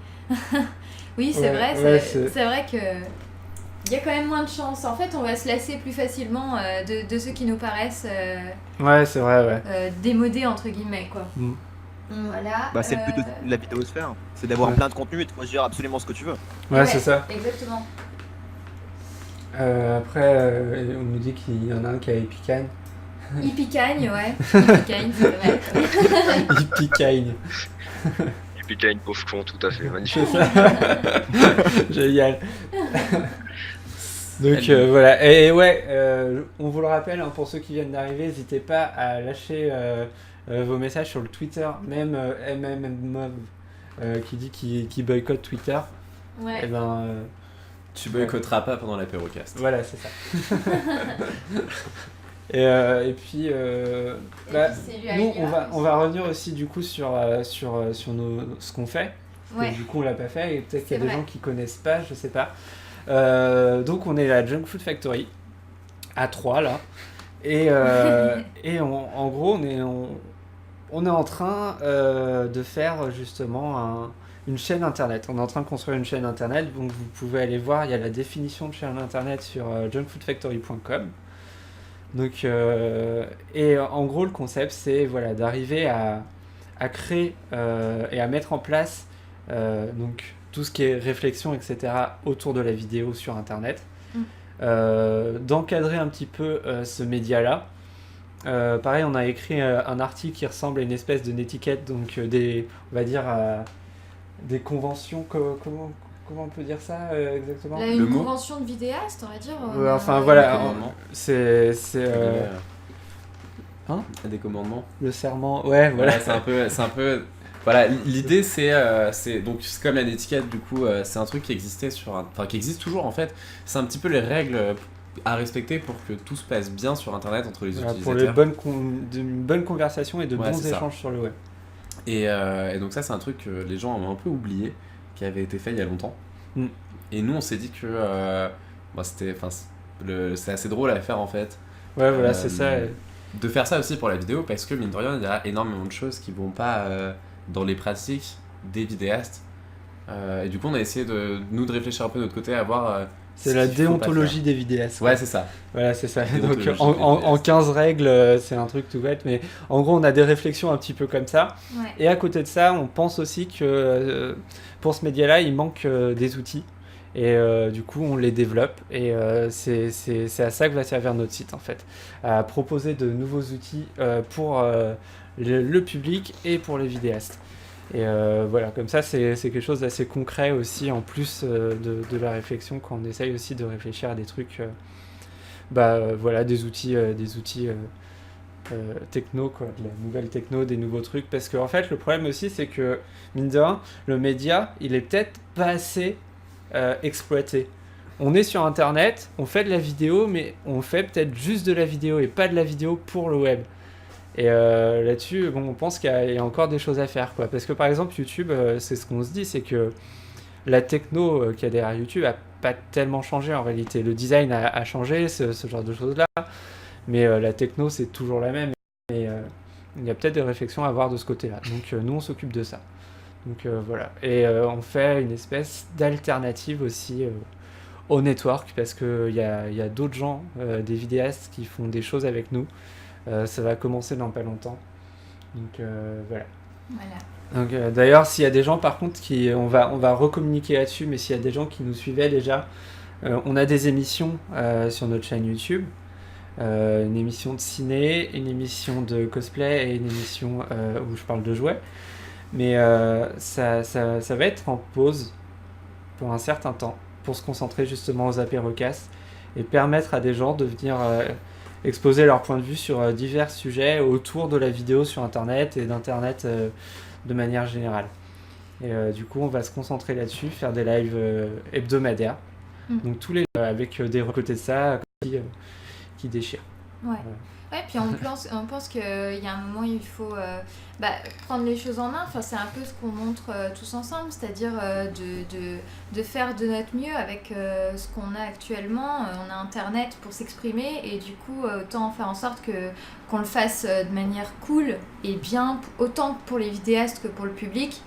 Oui, c'est vrai, c'est vrai que il y a quand même moins de chance. En fait, on va se lasser plus facilement de ceux qui nous paraissent c'est vrai, démodés, entre guillemets, quoi. Voilà. C'est le but de la vidéosphère, c'est d'avoir plein de contenu et de choisir absolument ce que tu veux. Ouais, c'est ça. Exactement. Après, on nous dit qu'il y en a un qui a Epicagne. Epicagne, ouais. Epicagne, c'est vrai. Epicagne. Epicagne, pauvre con, tout à fait, magnifique. C'est ça. Génial. Donc voilà. Et on vous le rappelle, hein, pour ceux qui viennent d'arriver, n'hésitez pas à lâcher vos messages sur le Twitter, même MMMob qui dit qu'il boycotte Twitter. Ouais. Et ben, tu boycotteras pas pendant l'apérocast. Voilà, c'est ça. Et puis, nous, on va revenir aussi du coup sur ce qu'on fait. Ouais. Du coup, on l'a pas fait et peut-être qu'il y a des gens qui connaissent pas, je sais pas. Donc, on est la Junk Food Factory à 3 là. Et en gros, on est en train de faire justement une chaîne internet. On est en train de construire une chaîne internet, donc vous pouvez aller voir, il y a la définition de chaîne internet sur junkfoodfactory.com. Donc, et en gros, le concept, c'est d'arriver à créer et à mettre en place donc, tout ce qui est réflexion, etc., autour de la vidéo sur internet. D'encadrer un petit peu ce média-là. Pareil, on a écrit un article qui ressemble à une espèce d'une étiquette, donc on va dire des conventions, comment on peut dire ça exactement ? Une convention de vidéaste, on va dire. C'est des commandements. Le serment, voilà. C'est un peu. Voilà, l'idée c'est donc c'est comme l'étiquette, du coup c'est un truc qui existait qui existe toujours en fait. C'est un petit peu les règles à respecter pour que tout se passe bien sur internet entre les utilisateurs. Pour une bonne conversation et de bons échanges sur le web. Et donc ça c'est un truc que les gens ont un peu oublié, qui avait été fait il y a longtemps. Et nous on s'est dit que c'est assez drôle à faire en fait. Ouais, voilà, c'est ça. De faire ça aussi pour la vidéo, parce que mine de rien il y a énormément de choses qui vont pas dans les pratiques des vidéastes Et du coup, on a essayé de réfléchir un peu de notre côté à voir. C'est ce la qu'il faut pas déontologie des vidéastes. faire. Ouais, c'est ça. Voilà, c'est ça. Donc Déontologie en des 15 règles, c'est un truc tout bête, mais en gros, on a des réflexions un petit peu comme ça. Ouais. Et à côté de ça, on pense aussi que pour ce média-là, il manque des outils. Et du coup, on les développe. Et c'est à ça que va servir notre site, en fait. À proposer de nouveaux outils pour le public et pour les vidéastes. Et voilà, comme ça, c'est quelque chose d'assez concret aussi, en plus de la réflexion, quand on essaye aussi de réfléchir à des trucs, voilà, des outils techno, quoi, de la nouvelle techno, des nouveaux trucs. Parce qu'en fait, le problème aussi, c'est que, mine de rien, le média, il est peut-être pas assez exploité. On est sur Internet, on fait de la vidéo, mais on fait peut-être juste de la vidéo et pas de la vidéo pour le web. Et là-dessus, bon, on pense qu'il y a encore des choses à faire, quoi. Parce que par exemple, YouTube, c'est ce qu'on se dit, c'est que la techno qu'il y a derrière YouTube a pas tellement changé en réalité. Le design a changé, ce genre de choses-là, mais la techno, c'est toujours la même. Et il y a peut-être des réflexions à avoir de ce côté-là. Donc nous, on s'occupe de ça. Donc voilà. Et on fait une espèce d'alternative aussi au network, parce qu'il y a d'autres gens, des vidéastes qui font des choses avec nous. Ça va commencer dans pas longtemps. Donc voilà. Donc, d'ailleurs, s'il y a des gens par contre on va recommuniquer là-dessus, mais s'il y a des gens qui nous suivaient déjà, on a des émissions sur notre chaîne YouTube. Une émission de ciné, une émission de cosplay et une émission où je parle de jouets. Mais ça va être en pause pour un certain temps, pour se concentrer justement aux apérocasts et permettre à des gens de venir exposer leur point de vue sur divers sujets autour de la vidéo sur Internet et d'Internet de manière générale. Et du coup, on va se concentrer là-dessus, faire des lives hebdomadaires. Donc tous les avec des côtés de ça qui déchirent. Ouais. Ouais, puis on pense qu'il y a un moment, il faut prendre les choses en main. Enfin, c'est un peu ce qu'on montre tous ensemble, c'est-à-dire de faire de notre mieux avec ce qu'on a actuellement. On a Internet pour s'exprimer et du coup, autant faire en sorte qu'on le fasse de manière cool et bien, autant pour les vidéastes que pour le public.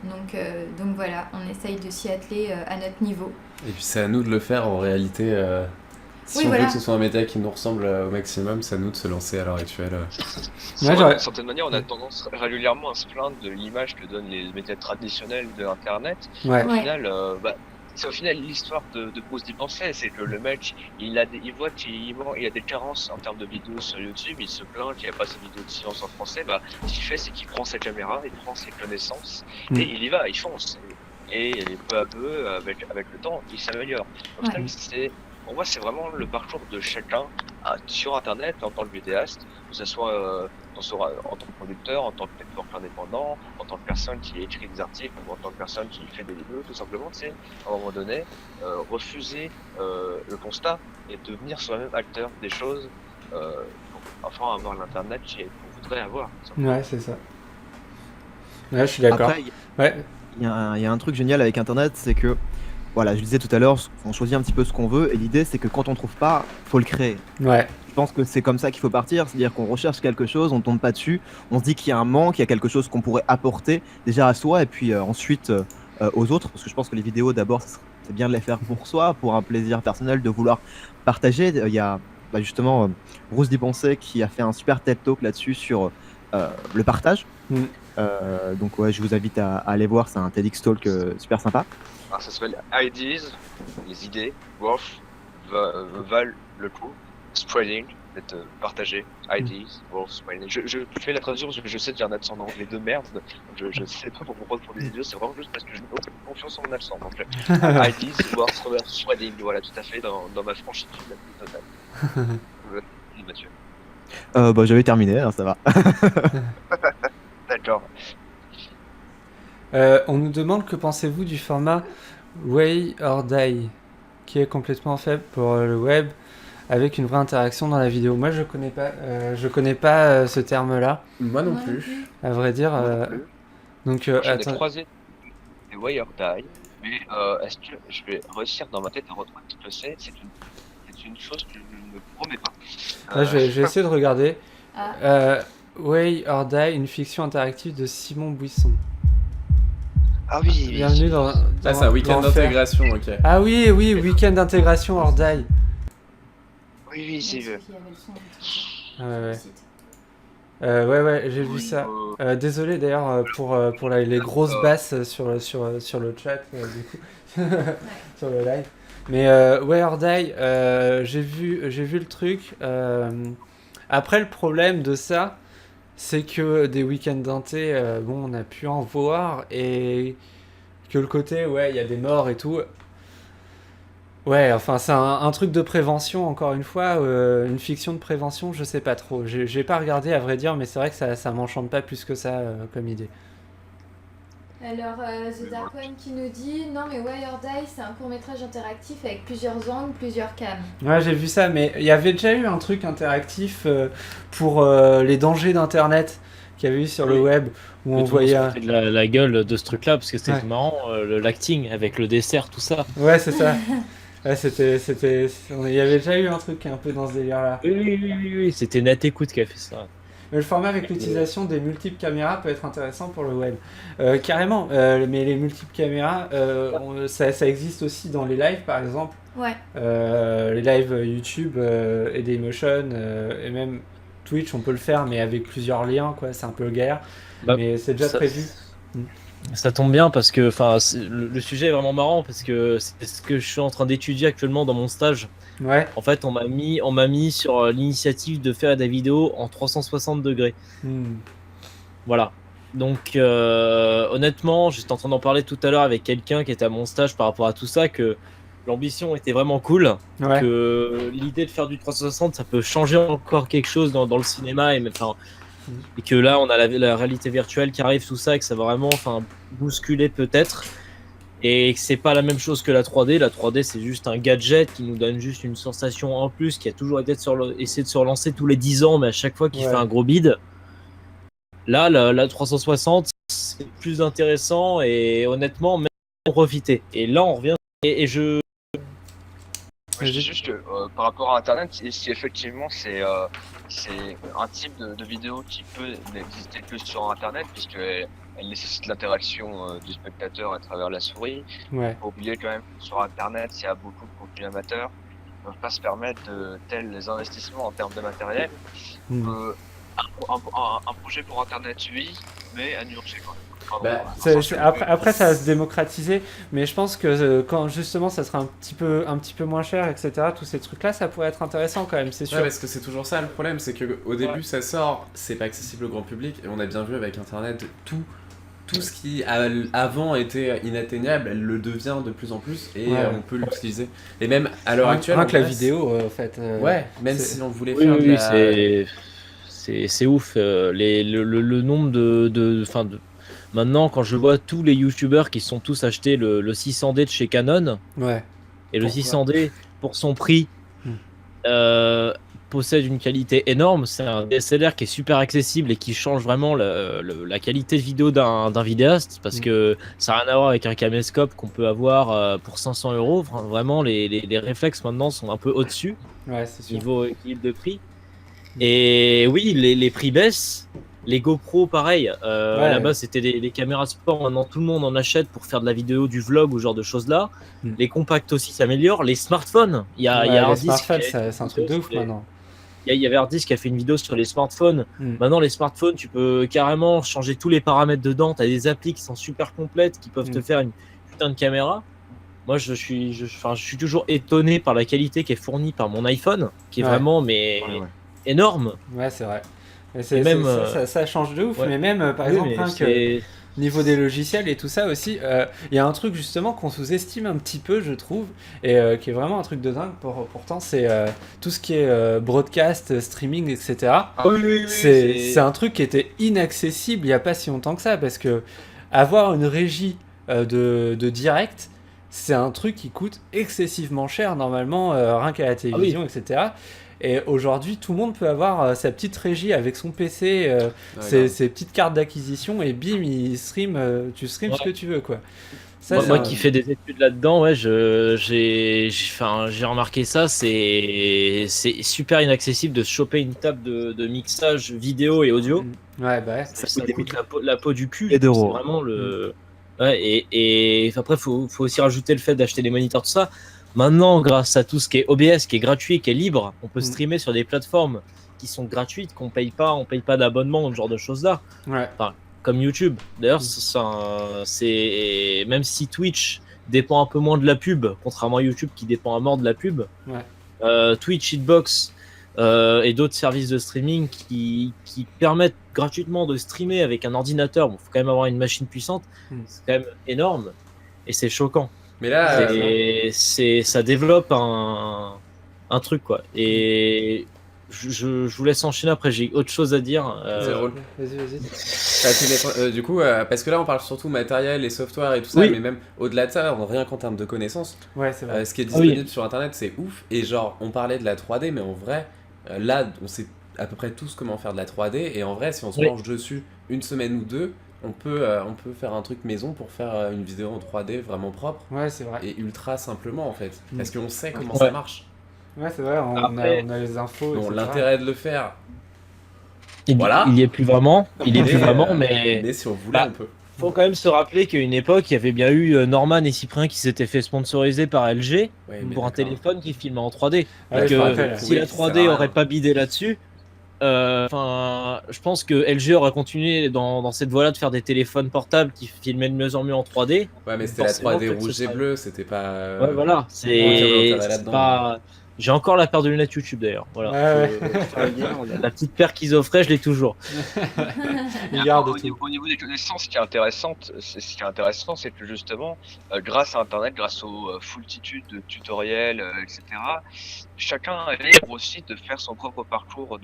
Donc voilà, on essaye de s'y atteler à notre niveau. Et puis c'est à nous de le faire en réalité. Si on veut que ce soit un média qui nous ressemble au maximum, c'est à nous de se lancer à l'heure actuelle. D'une certaine manière, on a tendance régulièrement à se plaindre de l'image que donnent les médias traditionnels de Internet. Ouais. Au final, c'est au final l'histoire de Bruce d'y penser, c'est que le mec, il voit qu'il y a des carences en termes de vidéos sur YouTube, il se plaint qu'il n'y a pas ces vidéos de silence en français. Ce qu'il fait, c'est qu'il prend sa caméra, il prend ses connaissances et il y va, il fonce. Et peu à peu, avec le temps, il s'améliore. Au final, pour moi, c'est vraiment le parcours de chacun sur Internet en tant que vidéaste, que ce soit en tant que producteur, en tant que network indépendant, en tant que personne qui écrit des articles ou en tant que personne qui fait des vidéos, tout simplement, c'est à un moment donné refuser le constat et devenir soi-même acteur des choses pour enfin avoir l'Internet qu'on voudrait avoir. Ouais, c'est ça. Ouais, je suis d'accord. Après, il y a un truc génial avec Internet, c'est que voilà, je disais tout à l'heure, on choisit un petit peu ce qu'on veut, et l'idée c'est que quand on trouve pas, faut le créer. Ouais. Je pense que c'est comme ça qu'il faut partir, c'est-à-dire qu'on recherche quelque chose, on tombe pas dessus, on se dit qu'il y a un manque, il y a quelque chose qu'on pourrait apporter déjà à soi et puis ensuite aux autres, parce que je pense que les vidéos d'abord c'est bien de les faire pour soi, pour un plaisir personnel, de vouloir partager. Il y a justement Bruce Dipensé qui a fait un super TED Talk là-dessus sur le partage. Donc ouais, je vous invite à aller voir, c'est un TEDx Talk super sympa. Alors ça s'appelle Ideas, les idées, valent le coup, spreading, d'être partagé, Ideas, worth spreading. Je fais la traduction parce que je sais que j'ai un accent anglais de merde, donc je sais pas pourquoi pour des vidéos, c'est vraiment juste parce que je n'ai aucune confiance en mon accent. Donc Ideas, worth spreading, voilà, tout à fait, dans ma franchise la plus totale. Mathieu. J'avais terminé, alors ça va. D'accord. On nous demande que pensez-vous du format Way or Die, qui est complètement fait pour le web, avec une vraie interaction dans la vidéo. Moi, je connais pas ce terme-là. Moi non plus. À vrai dire. Donc, J'en ai croisé des Way or Die, mais est-ce que je vais réussir dans ma tête à retrouver ce que c'est? C'est une chose que je ne promets pas. Là, je vais essayer de regarder. Way or Die, une fiction interactive de Simon Buisson. Ah oui, Bienvenue dans Ah, c'est un week-end l'enfer. d'intégration, ok. Ah oui, oui, week-end d'intégration hors die. Oui, c'est Ceux qui avaient le son, Ah ouais, ouais. site. Ouais, j'ai vu ça. Désolé d'ailleurs pour les grosses basses sur le chat, du coup, sur le live. Mais ouais, hors die, j'ai vu le truc. Après, le problème de ça, c'est que des week-ends d'inté, bon, on a pu en voir et que le côté, ouais, il y a des morts et tout. Ouais, enfin, c'est un truc de prévention, encore une fois, une fiction de prévention, je sais pas trop. J'ai pas regardé, à vrai dire, mais c'est vrai que ça m'enchante pas plus que ça comme idée. Alors, The Dark One qui nous dit non, mais Wire Die, c'est un court-métrage interactif avec plusieurs angles, plusieurs cams. Ouais, j'ai vu ça, mais il y avait déjà eu un truc interactif pour les dangers d'Internet qu'il y avait eu sur le web, où on voyait... de la gueule de ce truc-là, parce que c'était Ouais. marrant, l'acting avec le dessert, tout ça. Ouais, c'est ça. Ouais, il y avait déjà eu un truc un peu dans ce délire-là. Oui, c'était Nat Écoute qui a fait ça. Mais le format avec l'utilisation des multiples caméras peut être intéressant pour le web. Carrément, mais les multiples caméras, ça existe aussi dans les lives, par exemple. Ouais. Les lives YouTube et Dailymotion, et même Twitch, on peut le faire, mais avec plusieurs liens, quoi. C'est un peu galère. Bah, mais c'est déjà prévu. Ça tombe bien parce que le sujet est vraiment marrant parce que c'est ce que je suis en train d'étudier actuellement dans mon stage. Ouais. En fait, on m'a mis sur l'initiative de faire des vidéos en 360 degrés. Voilà. Donc, honnêtement, j'étais en train d'en parler tout à l'heure avec quelqu'un qui était à mon stage par rapport à tout ça, que l'ambition était vraiment cool, Ouais. que l'idée de faire du 360, ça peut changer encore quelque chose dans le cinéma, et que là, on a la réalité virtuelle qui arrive, tout ça, et que ça va vraiment bousculer peut-être. Et que c'est pas la même chose que la 3D. La 3D, c'est juste un gadget qui nous donne juste une sensation en plus, qui a toujours été essayé de se relancer tous les 10 ans, mais à chaque fois qu'il fait un gros bid. Là, la 360, c'est plus intéressant et honnêtement, même en profiter. Et là, on revient. Et je. Je dis juste que par rapport à Internet, si effectivement c'est un type de vidéo qui peut n'exister que sur Internet, puisqu'elle nécessite l'interaction du spectateur à travers la souris. Ouais. Faut oublier quand même que sur Internet, il y a beaucoup de contenus amateurs qui ne peuvent pas se permettre de tels investissements en termes de matériel. Un projet pour Internet, oui, mais à nuancer quand même. Après, ça va se démocratiser, mais je pense que quand justement ça sera un petit peu moins cher, etc., tous ces trucs-là, ça pourrait être intéressant quand même, c'est sûr. Ouais, parce que c'est toujours ça le problème, c'est qu'au début ça sort, c'est pas accessible au grand public, et on a bien vu avec Internet, tout ce qui avant était inatteignable, elle le devient de plus en plus, et on peut l'utiliser. Et même à l'heure actuelle. Rien que la vidéo, en fait. Ouais, même si on voulait faire c'est ouf. Le nombre de maintenant, quand je vois tous les youtubeurs qui sont tous achetés le 600D de chez Canon, et le 600D pour son prix possède une qualité énorme. C'est un DSLR qui est super accessible et qui change vraiment la qualité de vidéo d'un vidéaste, parce que ça n'a rien à voir avec un caméscope qu'on peut avoir pour 500 €. Vraiment, les réflexes maintenant sont un peu au-dessus niveau équilibre de prix. Et oui, les prix baissent. Les GoPro, pareil. À la base, c'était des caméras sport. Maintenant, tout le monde en achète pour faire de la vidéo, du vlog ou ce genre de choses-là. Les compacts aussi s'améliorent. Les smartphones. Il y a Harddisk. C'est un truc de ouf maintenant. Il y avait Harddisk qui a fait une vidéo sur les smartphones. Maintenant, les smartphones, tu peux carrément changer tous les paramètres dedans. Tu as des applis qui sont super complètes, qui peuvent te faire une putain de caméra. Moi, je suis toujours étonné par la qualité qui est fournie par mon iPhone, qui est vraiment énorme. Ouais, c'est vrai. Ça change de ouf, mais même par exemple, niveau des logiciels et tout ça aussi, il y a un truc justement qu'on sous-estime un petit peu, je trouve, et qui est vraiment un truc de dingue. Pourtant, c'est tout ce qui est broadcast, streaming, etc. C'est un truc qui était inaccessible il n'y a pas si longtemps que ça, parce que avoir une régie de direct, c'est un truc qui coûte excessivement cher normalement, rien qu'à la télévision, etc. Et aujourd'hui, tout le monde peut avoir sa petite régie avec son PC, ses petites cartes d'acquisition, et bim, il stream, tu streams ce que tu veux, quoi. Ça, moi qui fais des études là-dedans, j'ai remarqué ça, c'est super inaccessible de se choper une table de mixage vidéo et audio. Ouais, bah ça coûte la peau du cul. Et d'euros. C'est vraiment le... Ouais, et après, faut aussi rajouter le fait d'acheter des moniteurs, tout ça. Maintenant, grâce à tout ce qui est OBS, qui est gratuit, qui est libre, on peut streamer sur des plateformes qui sont gratuites, on paye pas d'abonnement, ce genre de choses-là. Ouais. Enfin, comme YouTube. D'ailleurs, c'est même si Twitch dépend un peu moins de la pub, contrairement à YouTube qui dépend à mort de la pub. Ouais. Twitch, Hitbox et d'autres services de streaming qui permettent gratuitement de streamer avec un ordinateur. Bon, faut quand même avoir une machine puissante. C'est quand même énorme et c'est choquant. Mais là, ça développe un truc, quoi. Et je vous laisse enchaîner, après j'ai autre chose à dire. Vas-y. Du coup, parce que là on parle surtout matériel et software et tout ça, mais même au-delà de ça, rien qu'en termes de connaissances, ouais, c'est vrai. ce qui est disponible sur internet c'est ouf. Et genre, on parlait de la 3D, mais en vrai, là on sait à peu près tous comment faire de la 3D. Et en vrai, si on se penche dessus une semaine ou deux, on peut faire un truc maison pour faire une vidéo en 3D vraiment propre. Ouais, c'est vrai. Et ultra simplement en fait. Parce qu'on sait comment ça marche. Ouais, c'est vrai, on a les infos. Bon, l'intérêt de le faire. Il y est plus vraiment. Mais si on voulait, on peut. Faut quand même se rappeler qu'à une époque, il y avait bien eu Norman et Cyprien qui s'étaient fait sponsoriser par LG pour un téléphone qui filmait en 3D. Donc, si la 3D aurait pas bidé là-dessus, je pense que LG aurait continué dans cette voie-là de faire des téléphones portables qui filmaient de mieux en mieux en 3D. Ouais, mais c'était la 3D rouge et bleu, c'était pas. Ouais, voilà. C'est pas. J'ai encore la paire de lunettes YouTube d'ailleurs. Voilà. La petite paire qu'ils offraient, je l'ai toujours. Au niveau des connaissances, ce qui est intéressant, c'est que justement, grâce à Internet, grâce aux foultitudes de tutoriels, etc., chacun est libre aussi de faire son propre parcours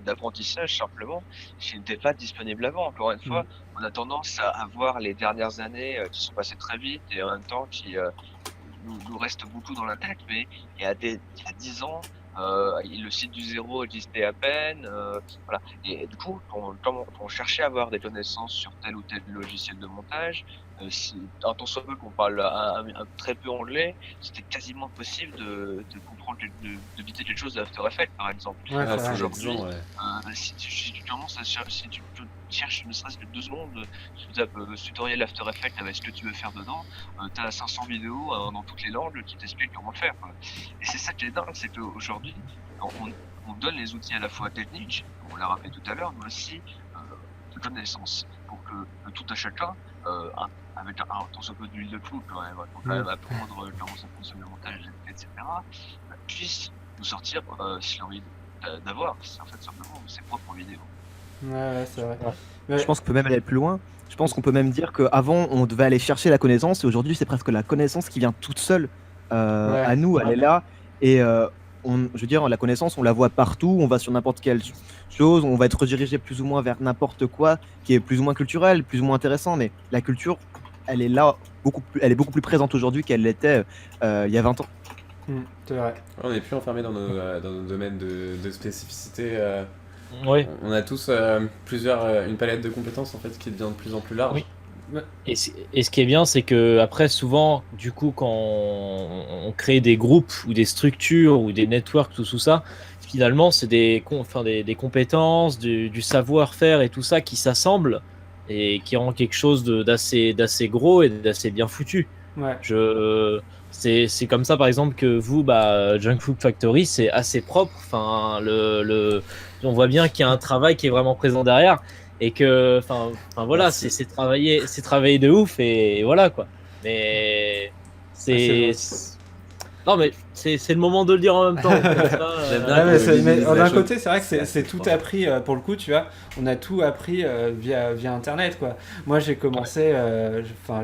d'apprentissage simplement, qui n'était pas disponible avant. Encore une fois, on a tendance à voir les dernières années qui sont passées très vite et en même temps qui nous reste beaucoup dans la tête, mais il y a 10 ans, le site du zéro existait à peine, voilà. Et du coup, quand on cherchait à avoir des connaissanses sur tel ou tel logiciel de montage, un tant soit peu qu'on parle un très peu anglais, c'était quasiment possible de comprendre, de vider quelque chose d'After Effects, par exemple. Ouais, aujourd'hui, si tu commences à chercher, si tu cherches ne serait-ce que 2 secondes, tu tapes tutoriel After Effects avec ce que tu veux faire dedans, t'as 500 vidéos dans toutes les langues qui t'expliquent comment le faire, quoi. Et c'est ça qui est dingue, c'est qu'aujourd'hui, on donne les outils à la fois techniques, on l'a rappelé tout à l'heure, mais aussi de connaissances, pour que tout à chacun, avec un tant soit peu d'huile de coude quand même apprendre comment ça fonctionne le montage, etc., puisse nous sortir, s'il a envie d'avoir, en fait simplement ses propres vidéos. Ouais, c'est vrai. Je pense qu'on peut même aller plus loin. Je pense qu'on peut même dire qu'avant, on devait aller chercher la connaissance, et aujourd'hui, c'est presque la connaissance qui vient toute seule à nous, elle est là. Et je veux dire, la connaissance, on la voit partout, on va sur n'importe quelle chose, on va être redirigé plus ou moins vers n'importe quoi qui est plus ou moins culturel, plus ou moins intéressant, mais la culture, elle est là, elle est beaucoup plus présente aujourd'hui qu'elle l'était il y a 20 ans. C'est vrai. On n'est plus enfermé dans nos domaines de spécificité. On a tous une palette de compétences en fait qui devient de plus en plus large. Oui. Et ce qui est bien, c'est que après, souvent, du coup, quand on crée des groupes ou des structures ou des networks, tout ça, finalement, c'est des compétences, du savoir-faire et tout ça qui s'assemblent et qui rend quelque chose d'assez gros et d'assez bien foutu. Ouais. C'est comme ça, par exemple, que vous, Junk Food Factory, c'est assez propre. Enfin, on voit bien qu'il y a un travail qui est vraiment présent derrière. Et que, voilà, c'est travailler de ouf et voilà quoi. Mais non, mais c'est le moment de le dire en même temps. D'un côté, c'est vrai que c'est tout appris pour le coup, tu vois. On a tout appris via Internet, quoi. Moi, j'ai commencé,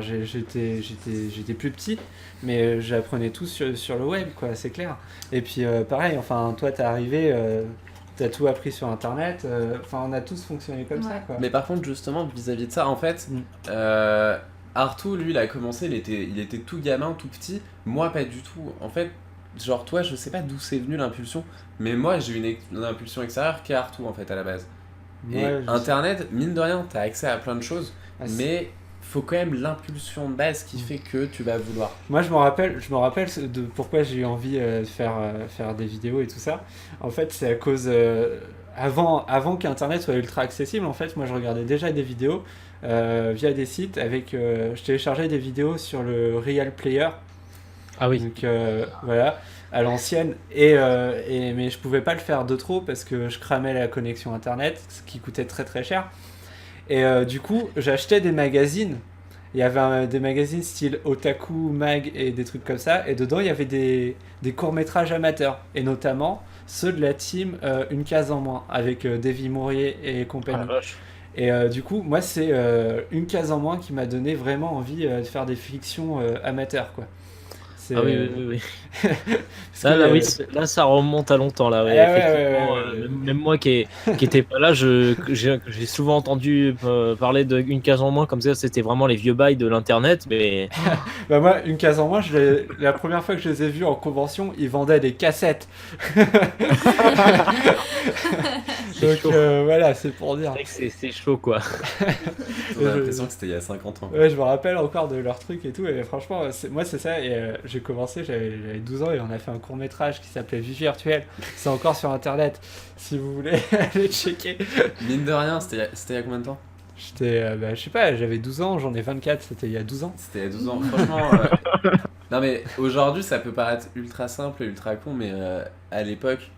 j'étais plus petit, mais j'apprenais tout sur le web, quoi. C'est clair. Et puis, pareil. Enfin, toi, t'es arrivé. T'as tout appris sur Internet, on a tous fonctionné comme ça, quoi. Mais par contre, justement, vis-à-vis de ça, en fait, Arthur, lui, il a commencé, il était tout gamin, tout petit. Moi, pas du tout. En fait, genre, toi, je sais pas d'où c'est venu l'impulsion, mais moi, j'ai une impulsion extérieure qui est Arthur, en fait, à la base. Et Internet, mine de rien, t'as accès à plein de choses, mais faut quand même l'impulsion de base qui fait que tu vas vouloir. Moi, je me rappelle de pourquoi j'ai eu envie de faire des vidéos et tout ça. En fait, c'est à avant qu'Internet soit ultra accessible, en fait, moi je regardais déjà des vidéos via des sites avec. Je téléchargeais des vidéos sur le Real Player. Ah oui. Donc voilà, à l'ancienne. Mais je pouvais pas le faire de trop parce que je cramais la connexion Internet, ce qui coûtait très très cher. Et du coup, j'achetais des magazines. Il y avait des magazines style Otaku, Mag et des trucs comme ça. Et dedans, il y avait des courts-métrages amateurs. Et notamment ceux de la team Une case en moins, avec Davy Mourier et Ah compagnie. la vache. Et du coup, moi, c'est Une case en moins qui m'a donné vraiment envie de faire des fictions amateurs, quoi. C'est, Ah oui. parce Là, que, là, oui, là, ça remonte à longtemps, là, ouais, ouais, effectivement. ouais. Même moi qui était pas là, j'ai souvent entendu parler d'une case en moins, comme ça, c'était vraiment les vieux bails de l'internet, mais Bah moi, Une case en moins, la première fois que je les ai vus en convention, ils vendaient des cassettes. c'est Donc chaud. voilà, c'est pour dire. C'est vrai que c'est chaud, quoi. J'ai l'impression que c'était il y a 50 ans. Ouais, je me rappelle encore de leurs trucs et tout, et franchement, moi c'est ça, et j'ai commencé, j'avais 12 ans, et on a fait un court-métrage qui s'appelait Vie virtuelle, c'est encore sur internet, si vous voulez aller checker. Mine de rien, c'était il y a combien de temps? J'étais, je sais pas, j'avais 12 ans, j'en ai 24, c'était il y a 12 ans. C'était il y a 12 ans. Franchement, non mais aujourd'hui ça peut paraître ultra simple et ultra con, mais à l'époque,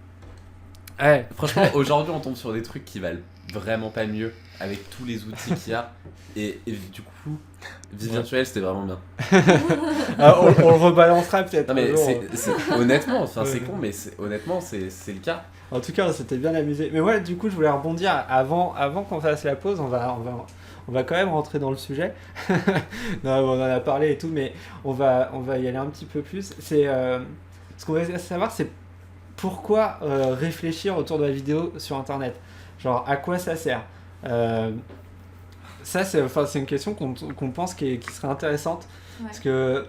Ouais, franchement, aujourd'hui on tombe sur des trucs qui valent vraiment pas mieux avec tous les outils qu'il y a. Et du coup, Vie virtuelle c'était vraiment bien. ah, on le rebalancera peut-être Non mais un jour. honnêtement, enfin c'est Ouais. con, mais honnêtement c'est le cas. En tout cas, on s'était bien amusé. Mais ouais, du coup, je voulais rebondir avant qu'on fasse la pause. On va quand même rentrer dans le sujet. Non, on en a parlé et tout, mais on va y aller un petit peu plus. C'est ce qu'on va savoir, c'est pourquoi réfléchir autour de la vidéo sur Internet. Genre, à quoi ça sert Ça, c'est une question qu'on pense qui serait intéressante. Ouais. Parce que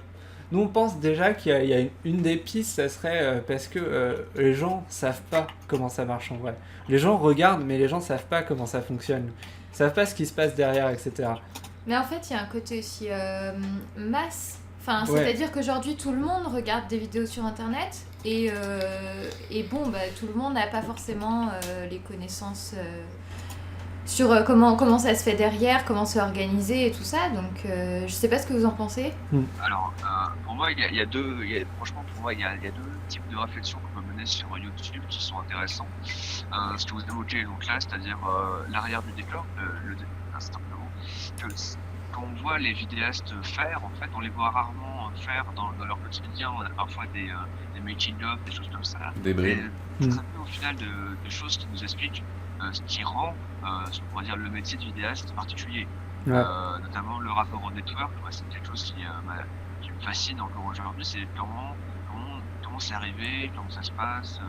nous, on pense déjà qu'il y a une des pistes, ça serait parce que les gens savent pas comment ça marche en vrai. Les gens regardent, mais les gens savent pas comment ça fonctionne. Ils savent pas ce qui se passe derrière, etc. Mais en fait, il y a un côté aussi masse. Enfin, Ouais. c'est-à-dire qu'aujourd'hui, tout le monde regarde des vidéos sur Internet. Et bon, bah, tout le monde n'a pas forcément les connaissances sur comment ça se fait derrière, comment c'est organisé et tout ça. Donc, je sais pas ce que vous en pensez. Alors, pour moi, franchement, pour moi, il y a deux types de réflexions qu'on peut mener sur YouTube qui sont intéressants. Ce que vous évoquez donc là, c'est-à-dire l'arrière du décor, simplement, que quand on voit les vidéastes faire, en fait, on les voit rarement faire dans leur quotidien. On a parfois des making-of, des choses comme ça. Des bribes. Et très peu, au final, de choses qui nous expliquent ce qui rend, on va dire, le métier de vidéaste particulier. Ouais. Notamment le rapport au network, moi, c'est quelque chose qui me fascine encore aujourd'hui, c'est comment c'est arrivé, comment ça se passe,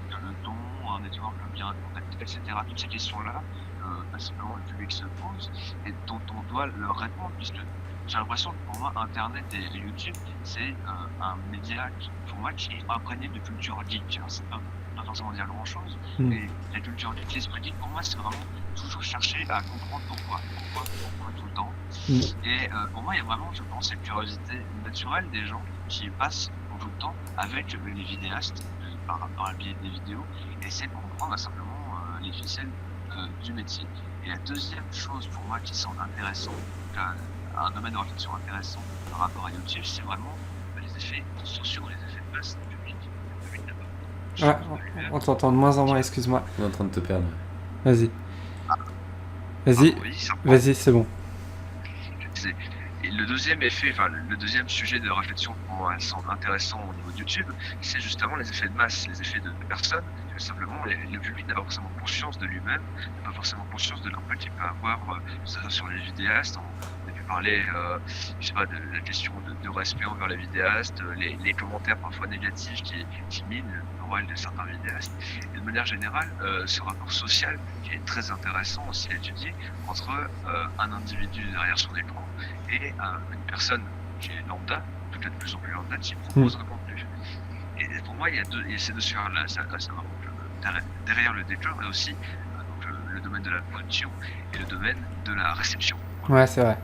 le ton, un network bien contacté, etc. Toutes ces questions-là, simplement le public se pose et dont on doit leur répondre, puisque j'ai l'impression que pour moi, Internet et YouTube, c'est un média, pour moi, qui est imprégné de culture geek. Alors, c'est pas forcément dire grand-chose, mais la culture geek, l'esprit geek, pour moi, c'est vraiment toujours chercher à comprendre pourquoi tout le temps. Et pour moi, il y a vraiment, je pense, cette curiosité naturelle des gens qui passent tout le temps avec les vidéastes par le biais des vidéos et essayer de comprendre simplement les ficelles du métier. Et la deuxième chose pour moi qui semble intéressant, un domaine de réflexion intéressant par rapport à YouTube, c'est vraiment les effets sociaux, les effets de masse du public. Ah, on t'entend de moins en moins, excuse-moi. On est en train de te perdre. Vas-y. Vas-y, vas-y, c'est bon. Et le deuxième effet, le deuxième sujet de réflexion pour moi semble intéressant au niveau de YouTube, c'est justement les effets de masse, les effets de personnes. Simplement, le public n'a pas forcément conscience de lui-même, n'a pas forcément conscience de l'impact qu'il peut avoir sur les vidéastes. On a pu parler, je sais pas, de la question de respect envers les vidéastes, les commentaires parfois négatifs qui minent le moral de certains vidéastes. Et de manière générale, ce rapport social qui est très intéressant aussi à étudier entre un individu derrière son écran et une personne qui est lambda, peut-être de plus en plus lambda, qui propose un contenu. Et pour moi, il y a ces deux sphères-là, derrière le décor, mais aussi donc, le domaine de la production et le domaine de la réception. Ouais, c'est vrai.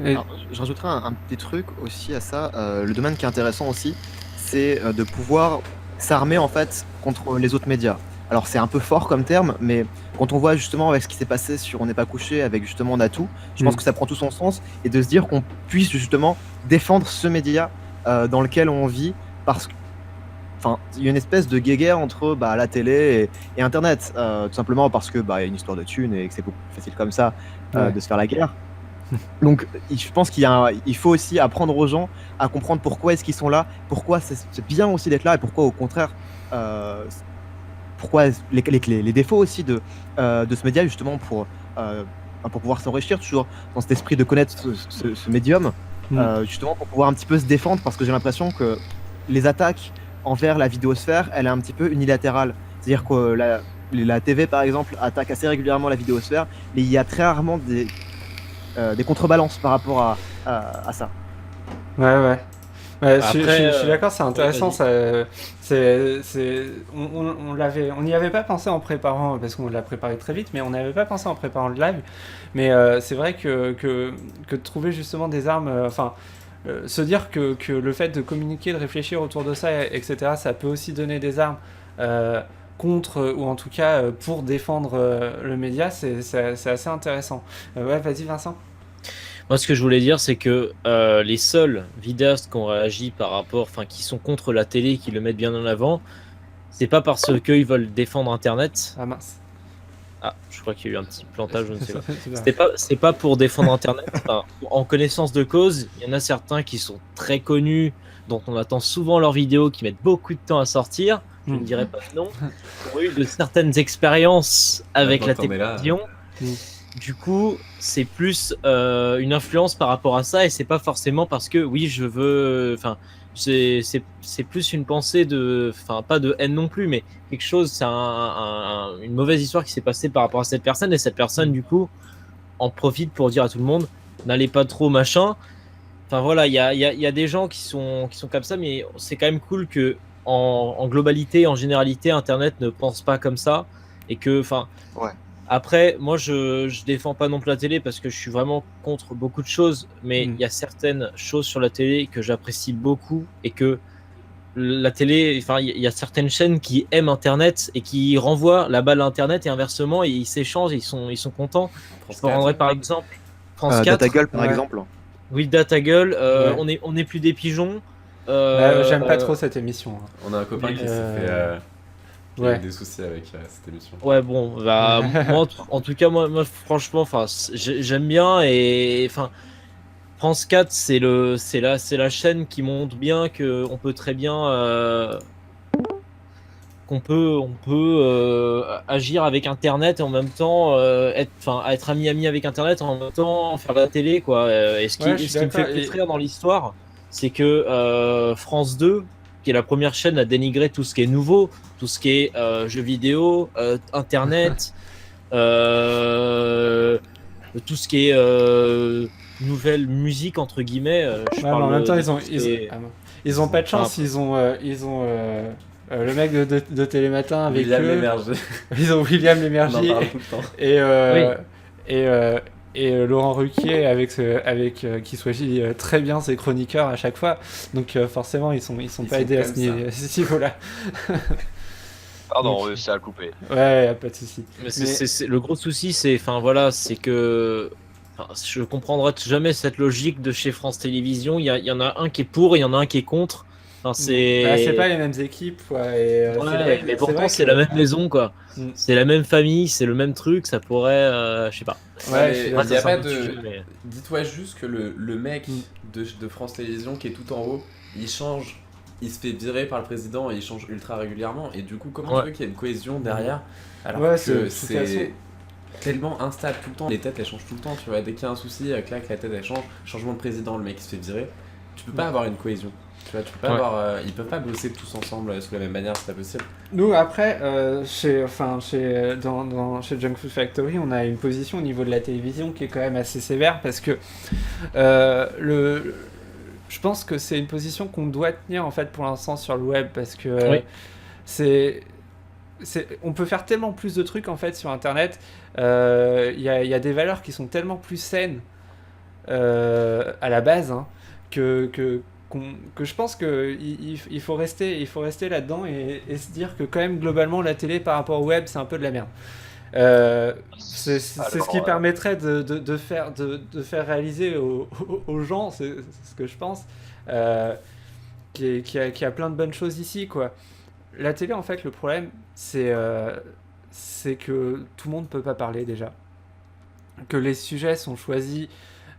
Et... Alors, je rajouterai un petit truc aussi à ça. Le domaine qui est intéressant aussi, c'est de pouvoir s'armer en fait contre les autres médias. Alors c'est un peu fort comme terme, mais quand on voit justement avec ce qui s'est passé sur On n'est pas couché avec justement Natou, je pense que ça prend tout son sens, et de se dire qu'on puisse justement défendre ce média dans lequel on vit, parce que il y a une espèce de guéguerre entre la télé et Internet, tout simplement parce que y a une histoire de thunes et que c'est beaucoup plus facile comme ça de se faire la guerre. Donc je pense il faut aussi apprendre aux gens à comprendre pourquoi est-ce qu'ils sont là, pourquoi c'est bien aussi d'être là, et pourquoi au contraire, pourquoi les défauts aussi de ce média, justement pour pouvoir s'enrichir toujours dans cet esprit de connaître ce médium, justement pour pouvoir un petit peu se défendre, parce que j'ai l'impression que les attaques envers la vidéosphère, elle est un petit peu unilatérale. C'est-à-dire que la TV, par exemple, attaque assez régulièrement la vidéosphère, mais il y a très rarement des contrebalances par rapport à ça. Ouais. Après, je suis d'accord, c'est intéressant. vas-y. On n'y avait pas pensé en préparant, parce qu'on l'a préparé très vite, mais on n'avait pas pensé en préparant le live. Mais c'est vrai que de trouver justement des armes, se dire que le fait de communiquer, de réfléchir autour de ça, etc., ça peut aussi donner des armes contre, ou en tout cas pour défendre le média, c'est assez intéressant. Ouais, vas-y Vincent. Moi, ce que je voulais dire, c'est que les seuls vidéastes qui ont réagi qui sont contre la télé, qui le mettent bien en avant, c'est pas parce qu'ils veulent défendre Internet. Ah mince. Ah, je crois qu'il y a eu un petit plantage, je ne sais pas. C'est pas pour défendre Internet. En connaissance de cause, il y en a certains qui sont très connus, dont on attend souvent leurs vidéos, qui mettent beaucoup de temps à sortir. Je ne dirais pas non. Qui ont eu de certaines expériences avec la télévision. Du coup, c'est plus une influence par rapport à ça, et c'est pas forcément parce que oui, je veux. C'est plus une pensée pas de haine non plus, mais quelque chose, c'est une mauvaise histoire qui s'est passée par rapport à cette personne, et cette personne, du coup, en profite pour dire à tout le monde, n'allez pas trop machin. Enfin voilà, il y a des gens qui sont comme ça, mais c'est quand même cool que en globalité, en généralité, Internet ne pense pas comme ça, et que, Ouais. Après, moi, je défends pas non plus la télé parce que je suis vraiment contre beaucoup de choses, mais il y a certaines choses sur la télé que j'apprécie beaucoup, et que la télé, il y a certaines chaînes qui aiment Internet et qui renvoient la balle à Internet, et inversement, et ils s'échangent, et ils sont contents. Je prendrais par exemple France 4. Datagueule, par exemple. Oui, Datagueule. On est plus des pigeons. J'aime pas trop cette émission. On a un copain qui s'est fait. Il y a eu des soucis avec cette émission. Ouais, bon, moi, en tout cas, moi franchement, j'aime bien, et France 4, c'est la chaîne qui montre bien que on peut très bien qu'on peut agir avec Internet, et en même temps être ami avec Internet, en même temps faire de la télé, quoi. Et ce qui me fait plus rire dans l'histoire, c'est que France 2, qui est la première chaîne à dénigrer tout ce qui est nouveau, tout ce qui est jeux vidéo, Internet, tout ce qui est nouvelle musique, entre guillemets. En même temps, ils ont pas de chance. Ils ont le mec de Télématin avec William eux. Lémergie. Ils ont William Lémergie. On en parle tout le temps. Et Laurent Ruquier qui choisit très bien ses chroniqueurs à chaque fois. Donc forcément, ils sont pas aidés à ce niveau-là. Pardon, ça a coupé. Ouais, pas de souci. Mais le gros souci, c'est que je comprendrai jamais cette logique de chez France Télévisions. Il y en a un qui est pour, et il y en a un qui est contre. C'est pas les mêmes équipes, mais pourtant c'est la même maison, quoi. C'est la même famille, c'est le même truc, ça pourrait, je sais pas. Dis-toi juste que le mec de France Télévisions qui est tout en haut, il change, il se fait virer par le président, et il change ultra régulièrement, et du coup comment tu veux qu'il y ait une cohésion derrière, alors que c'est tellement instable tout le temps, les têtes elles changent tout le temps, tu vois, dès qu'il y a un souci, clac, la tête elle change, changement de président, le mec il se fait virer, tu peux pas avoir une cohésion. Tu vois, tu peux pas avoir, ils peuvent pas bosser tous ensemble sous la même manière, c'est pas possible. Nous, après, chez Junk Food Factory, on a une position au niveau de la télévision qui est quand même assez sévère, parce que je pense que c'est une position qu'on doit tenir en fait pour l'instant sur le web, parce que on peut faire tellement plus de trucs en fait sur Internet. Il y a des valeurs qui sont tellement plus saines à la base, hein, que je pense qu'il faut rester là-dedans et se dire que quand même globalement la télé par rapport au web c'est un peu de la merde. C'est ce qui permettrait de faire réaliser aux gens, c'est ce que je pense, qu'il y a plein de bonnes choses ici, quoi. La télé, en fait, le problème, c'est que tout le monde peut pas parler déjà. Que les sujets sont choisis.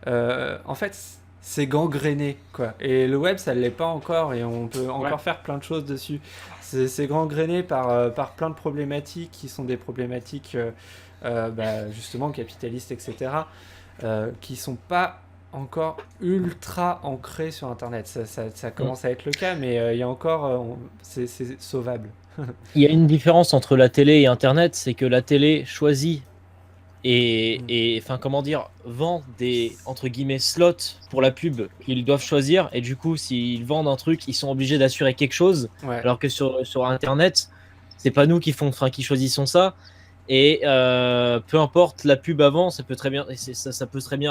En fait, c'est gangréné, quoi. Et le web, ça ne l'est pas encore, et on peut encore faire plein de choses dessus. C'est gangréné par plein de problématiques qui sont des problématiques justement capitalistes, etc., qui sont pas encore ultra ancrées sur Internet. Ça commence à être le cas, mais il y a encore... c'est sauvable. Il y a une différence entre la télé et Internet, c'est que la télé choisit et enfin comment dire, vend des entre guillemets slots pour la pub qu'ils doivent choisir, et du coup s'ils vendent un truc ils sont obligés d'assurer quelque chose, alors que sur Internet c'est pas nous qui choisissons ça, et peu importe la pub avant, ça peut très bien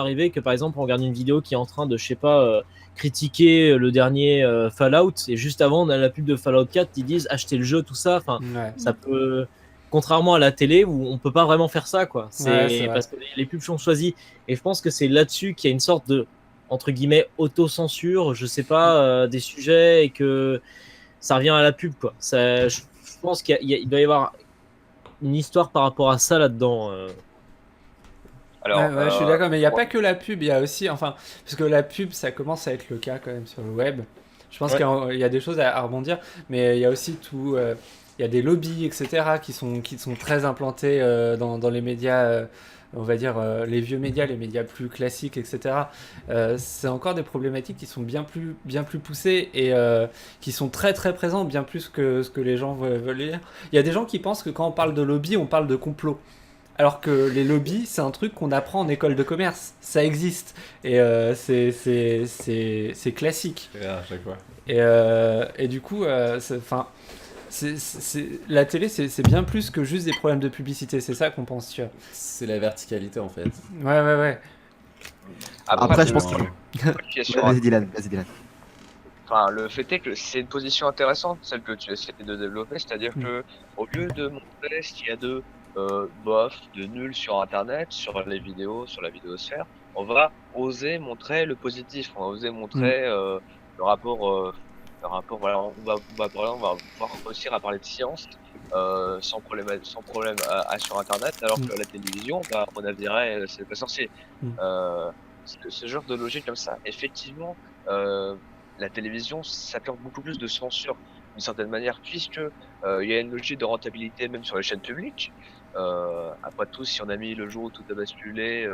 arriver que par exemple on regarde une vidéo qui est en train de critiquer le dernier Fallout, et juste avant on a la pub de Fallout 4 qui disent achetez le jeu, tout ça, ça peut... Contrairement à la télé où on peut pas vraiment faire ça, quoi. C'est parce que les pubs sont choisies. Et je pense que c'est là-dessus qu'il y a une sorte de, entre guillemets, auto-censure, je sais pas, des sujets, et que ça revient à la pub, quoi. Je pense qu'il doit y avoir une histoire par rapport à ça là-dedans. Alors, je suis d'accord, mais il n'y a pas que la pub, il y a aussi, parce que la pub, ça commence à être le cas quand même sur le web. Je pense qu'il y a des choses à rebondir, mais il y a aussi tout... il y a des lobbies, etc., qui sont très implantés dans les médias, on va dire les vieux médias, les médias plus classiques, etc. C'est encore des problématiques qui sont bien plus poussées et qui sont très très présentes, bien plus que ce que les gens veulent lire. Il y a des gens qui pensent que quand on parle de lobby, on parle de complot. Alors que les lobbies, c'est un truc qu'on apprend en école de commerce. Ça existe. Et c'est classique. C'est à chaque fois. Et du coup, la télé, c'est bien plus que juste des problèmes de publicité. C'est ça qu'on pense, tu vois. C'est la verticalité, en fait. Ouais. Après je pense qu'il faut... Vas-y Dylan. Enfin, le fait est que c'est une position intéressante, celle que tu essaies de développer, c'est-à-dire que au lieu de montrer ce qu'il y a de bof, de nul sur Internet, sur les vidéos, sur la vidéosphère, on va oser montrer le positif, on va oser montrer le rapport, voilà, on va pouvoir réussir à parler de science sans problème sur Internet, alors que la télévision, on dirait c'est pas sorcier. Ce genre de logique comme ça, effectivement, la télévision s'accorde beaucoup plus de censure d'une certaine manière, puisque il y a une logique de rentabilité même sur les chaînes publiques. Après tout, si on a mis le jour où tout a basculé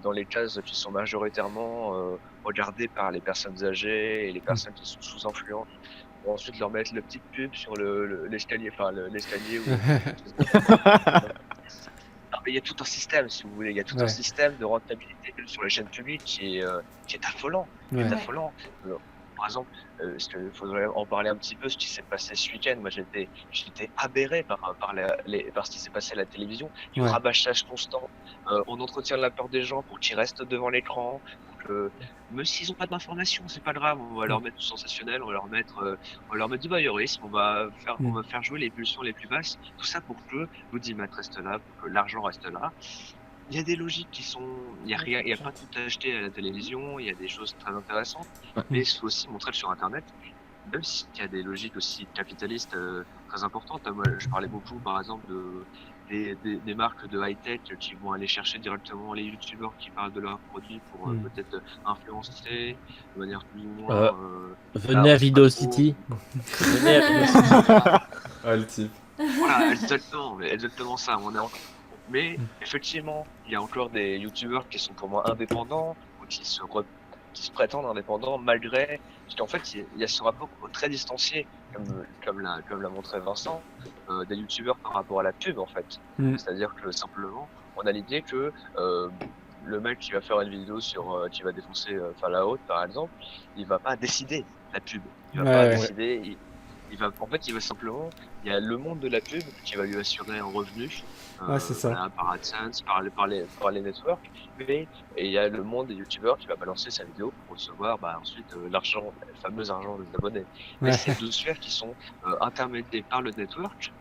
dans les cases qui sont majoritairement regardées par les personnes âgées et les personnes qui sont sous influence, pour ensuite leur mettre le petit pub sur l'escalier, l'escalier. Il y a tout un système, si vous voulez, il y a tout un système de rentabilité sur les chaînes publiques qui est affolant. Par exemple, il faudrait en parler un petit peu, ce qui s'est passé ce week-end. Moi, j'étais aberré par ce qui s'est passé à la télévision. Du rabâchage constant. On entretient la peur des gens pour qu'ils restent devant l'écran. Même s'ils n'ont pas d'informations, c'est pas grave. On va leur mettre du sensationnel, on va leur mettre du voyeurisme, on va faire jouer les pulsions les plus basses. Tout ça pour que l'audimat reste là, pour que l'argent reste là. Il y a des logiques qui sont... Il n'y a pas tout à acheter à la télévision, il y a des choses très intéressantes, mais il faut aussi montrer sur Internet, même s'il y a des logiques aussi capitalistes très importantes. Moi, je parlais beaucoup, par exemple, des marques de high-tech qui vont aller chercher directement les youtubeurs qui parlent de leurs produits pour peut-être influencer de manière plus ou moins... venez à Video City. Venez à Video City. Le type. Voilà, exactement ça. Mais effectivement, il y a encore des youtubeurs qui sont pour moi indépendants ou qui se prétendent indépendants malgré... Parce qu'en fait, il y a ce rapport très distancié, comme l'a montré Vincent, des youtubeurs par rapport à la pub, en fait. C'est-à-dire que simplement, on a l'idée que le mec qui va faire une vidéo qui va défoncer Fallout, par exemple, il va pas décider la pub. Il va pas décider... il va simplement, il y a le monde de la pub qui va lui assurer un revenu, Ouais, c'est ça. voilà, par AdSense, par les networks, et il y a le monde des youtubeurs qui va balancer sa vidéo pour recevoir ensuite l'argent, le fameux argent des abonnés. Mais Ouais. c'est deux sphères qui sont intermédiées par le network,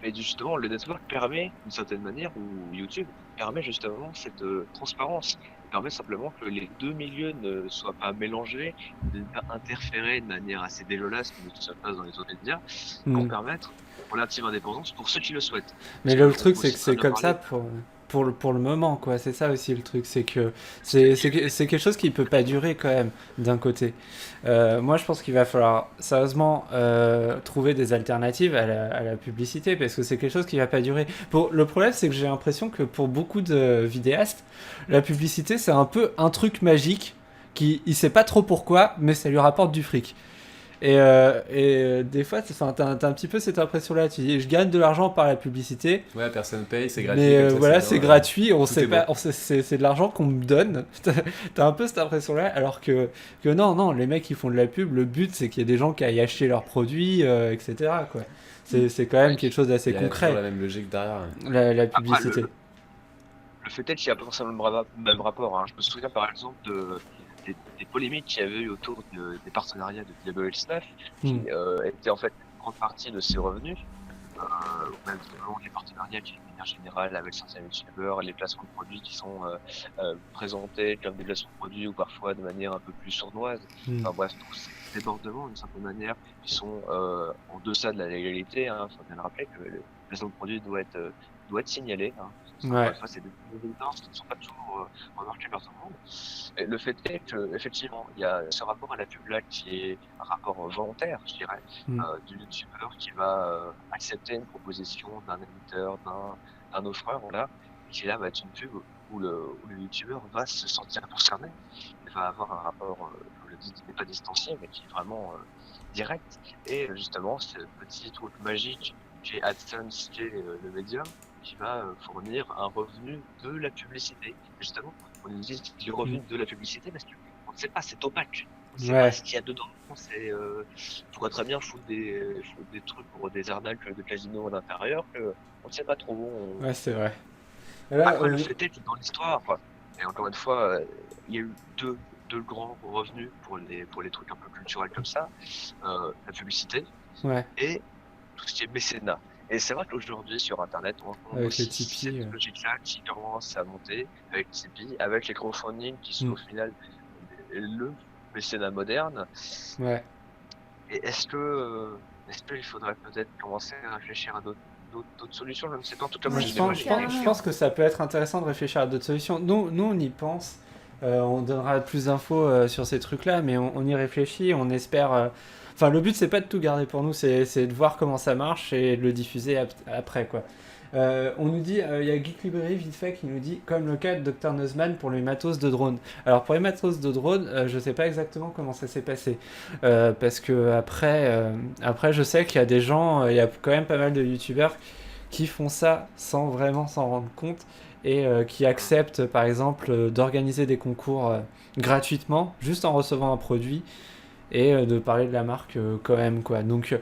et justement le network permet d'une certaine manière, ou YouTube permet justement cette transparence. Il permet simplement que les deux milieux ne soient pas mélangés, de ne pas interférer de manière assez dégueulasse comme tout se passe dans les autres médias, pour Mm. permettre relative indépendance pour ceux qui le souhaitent. Mais Parce là, le qu'on truc, peut c'est que aussi c'est en comme ça parler. pour le moment, quoi. C'est ça aussi le truc, c'est que c'est quelque chose qui peut pas durer quand même, d'un côté. Moi, je pense qu'il va falloir sérieusement trouver des alternatives à la publicité, parce que c'est quelque chose qui va pas durer. Le problème, c'est que j'ai l'impression que pour beaucoup de vidéastes, la publicité, c'est un peu un truc magique il sait pas trop pourquoi, mais ça lui rapporte du fric. Et des fois, t'as un petit peu cette impression-là. Tu dis, je gagne de l'argent par la publicité, Ouais, personne paye, c'est gratuit. mais comme ça, voilà, bien, c'est gratuit. On tout sait est pas, bon. c'est de l'argent qu'on me donne. T'as un peu cette impression-là, alors que non, les mecs qui font de la pub, le but c'est qu'il y ait des gens qui aillent acheter leurs produits, etc. Quoi. C'est quand même quelque chose d'assez Il y a toujours concret, la même logique derrière. la Après, publicité. le fait est qu'il n'y a pas forcément le même rapport. Hein. Je me souviens par exemple des polémiques qu'il y avait eu autour des partenariats de Diablo X9, qui étaient en fait une grande partie de ses revenus, ou même selon les partenariats qui, de manière générale, avec certains youtubeurs, les placements de produits qui sont présentés comme des placements de produits ou parfois de manière un peu plus sournoise. Enfin bref, tous ces débordements d'une certaine manière qui sont en deçà de la légalité. Il faut bien le rappeler que le placement de produit doit être signalé. Encore une fois, c'est des évidences qui ne sont pas toujours remarquées par tout le monde. Et le fait est que, effectivement, il y a ce rapport à la pub là qui est un rapport volontaire, je dirais, du youtubeur qui va accepter une proposition d'un éditeur, d'un offreur, voilà, et qui là va être une pub où le youtubeur va se sentir concerné. Il va avoir un rapport, je le dis, qui n'est pas distancié, mais qui est vraiment direct. Et justement, ce petit truc magique qui est AdSense, qui est le médium, qui va fournir un revenu de la publicité. Justement, on nous dit du revenu de la publicité parce qu'on ne sait pas, c'est opaque. On ne sait pas ce qu'il y a dedans. On pourrait très bien foutre des trucs pour des arnaques de casino à l'intérieur on ne sait pas trop. Ouais, c'est vrai. Là, Après, le fait est que dans l'histoire, et encore une fois, il y a eu deux grands revenus pour les trucs un peu culturels comme ça, la publicité et tout ce qui est mécénat. Et c'est vrai qu'aujourd'hui, sur Internet, on avec aussi les Tipeee, cette logique-là qui commence à monter avec Tipeee, avec les crowdfunding qui sont au final le mécénat moderne. Ouais. Et est-ce qu'il faudrait peut-être commencer à réfléchir à d'autres solutions? Je ne sais pas. En tout cas, moi, je pense que ça peut être intéressant de réfléchir à d'autres solutions. Nous, on y pense. On donnera plus d'infos sur ces trucs-là, mais on y réfléchit. On espère. Enfin, le but, c'est pas de tout garder pour nous, c'est de voir comment ça marche et de le diffuser après, quoi. On nous dit, il y a Geek Library vite fait qui nous dit, comme le cas de Dr Nozman pour les matos de drone. Alors pour les matos de drone, je sais pas exactement comment ça s'est passé, parce que après je sais qu'il y a des gens, il y a quand même pas mal de youtubeurs qui font ça sans vraiment s'en rendre compte et qui acceptent par exemple d'organiser des concours gratuitement, juste en recevant un produit et de parler de la marque quand même, quoi. Donc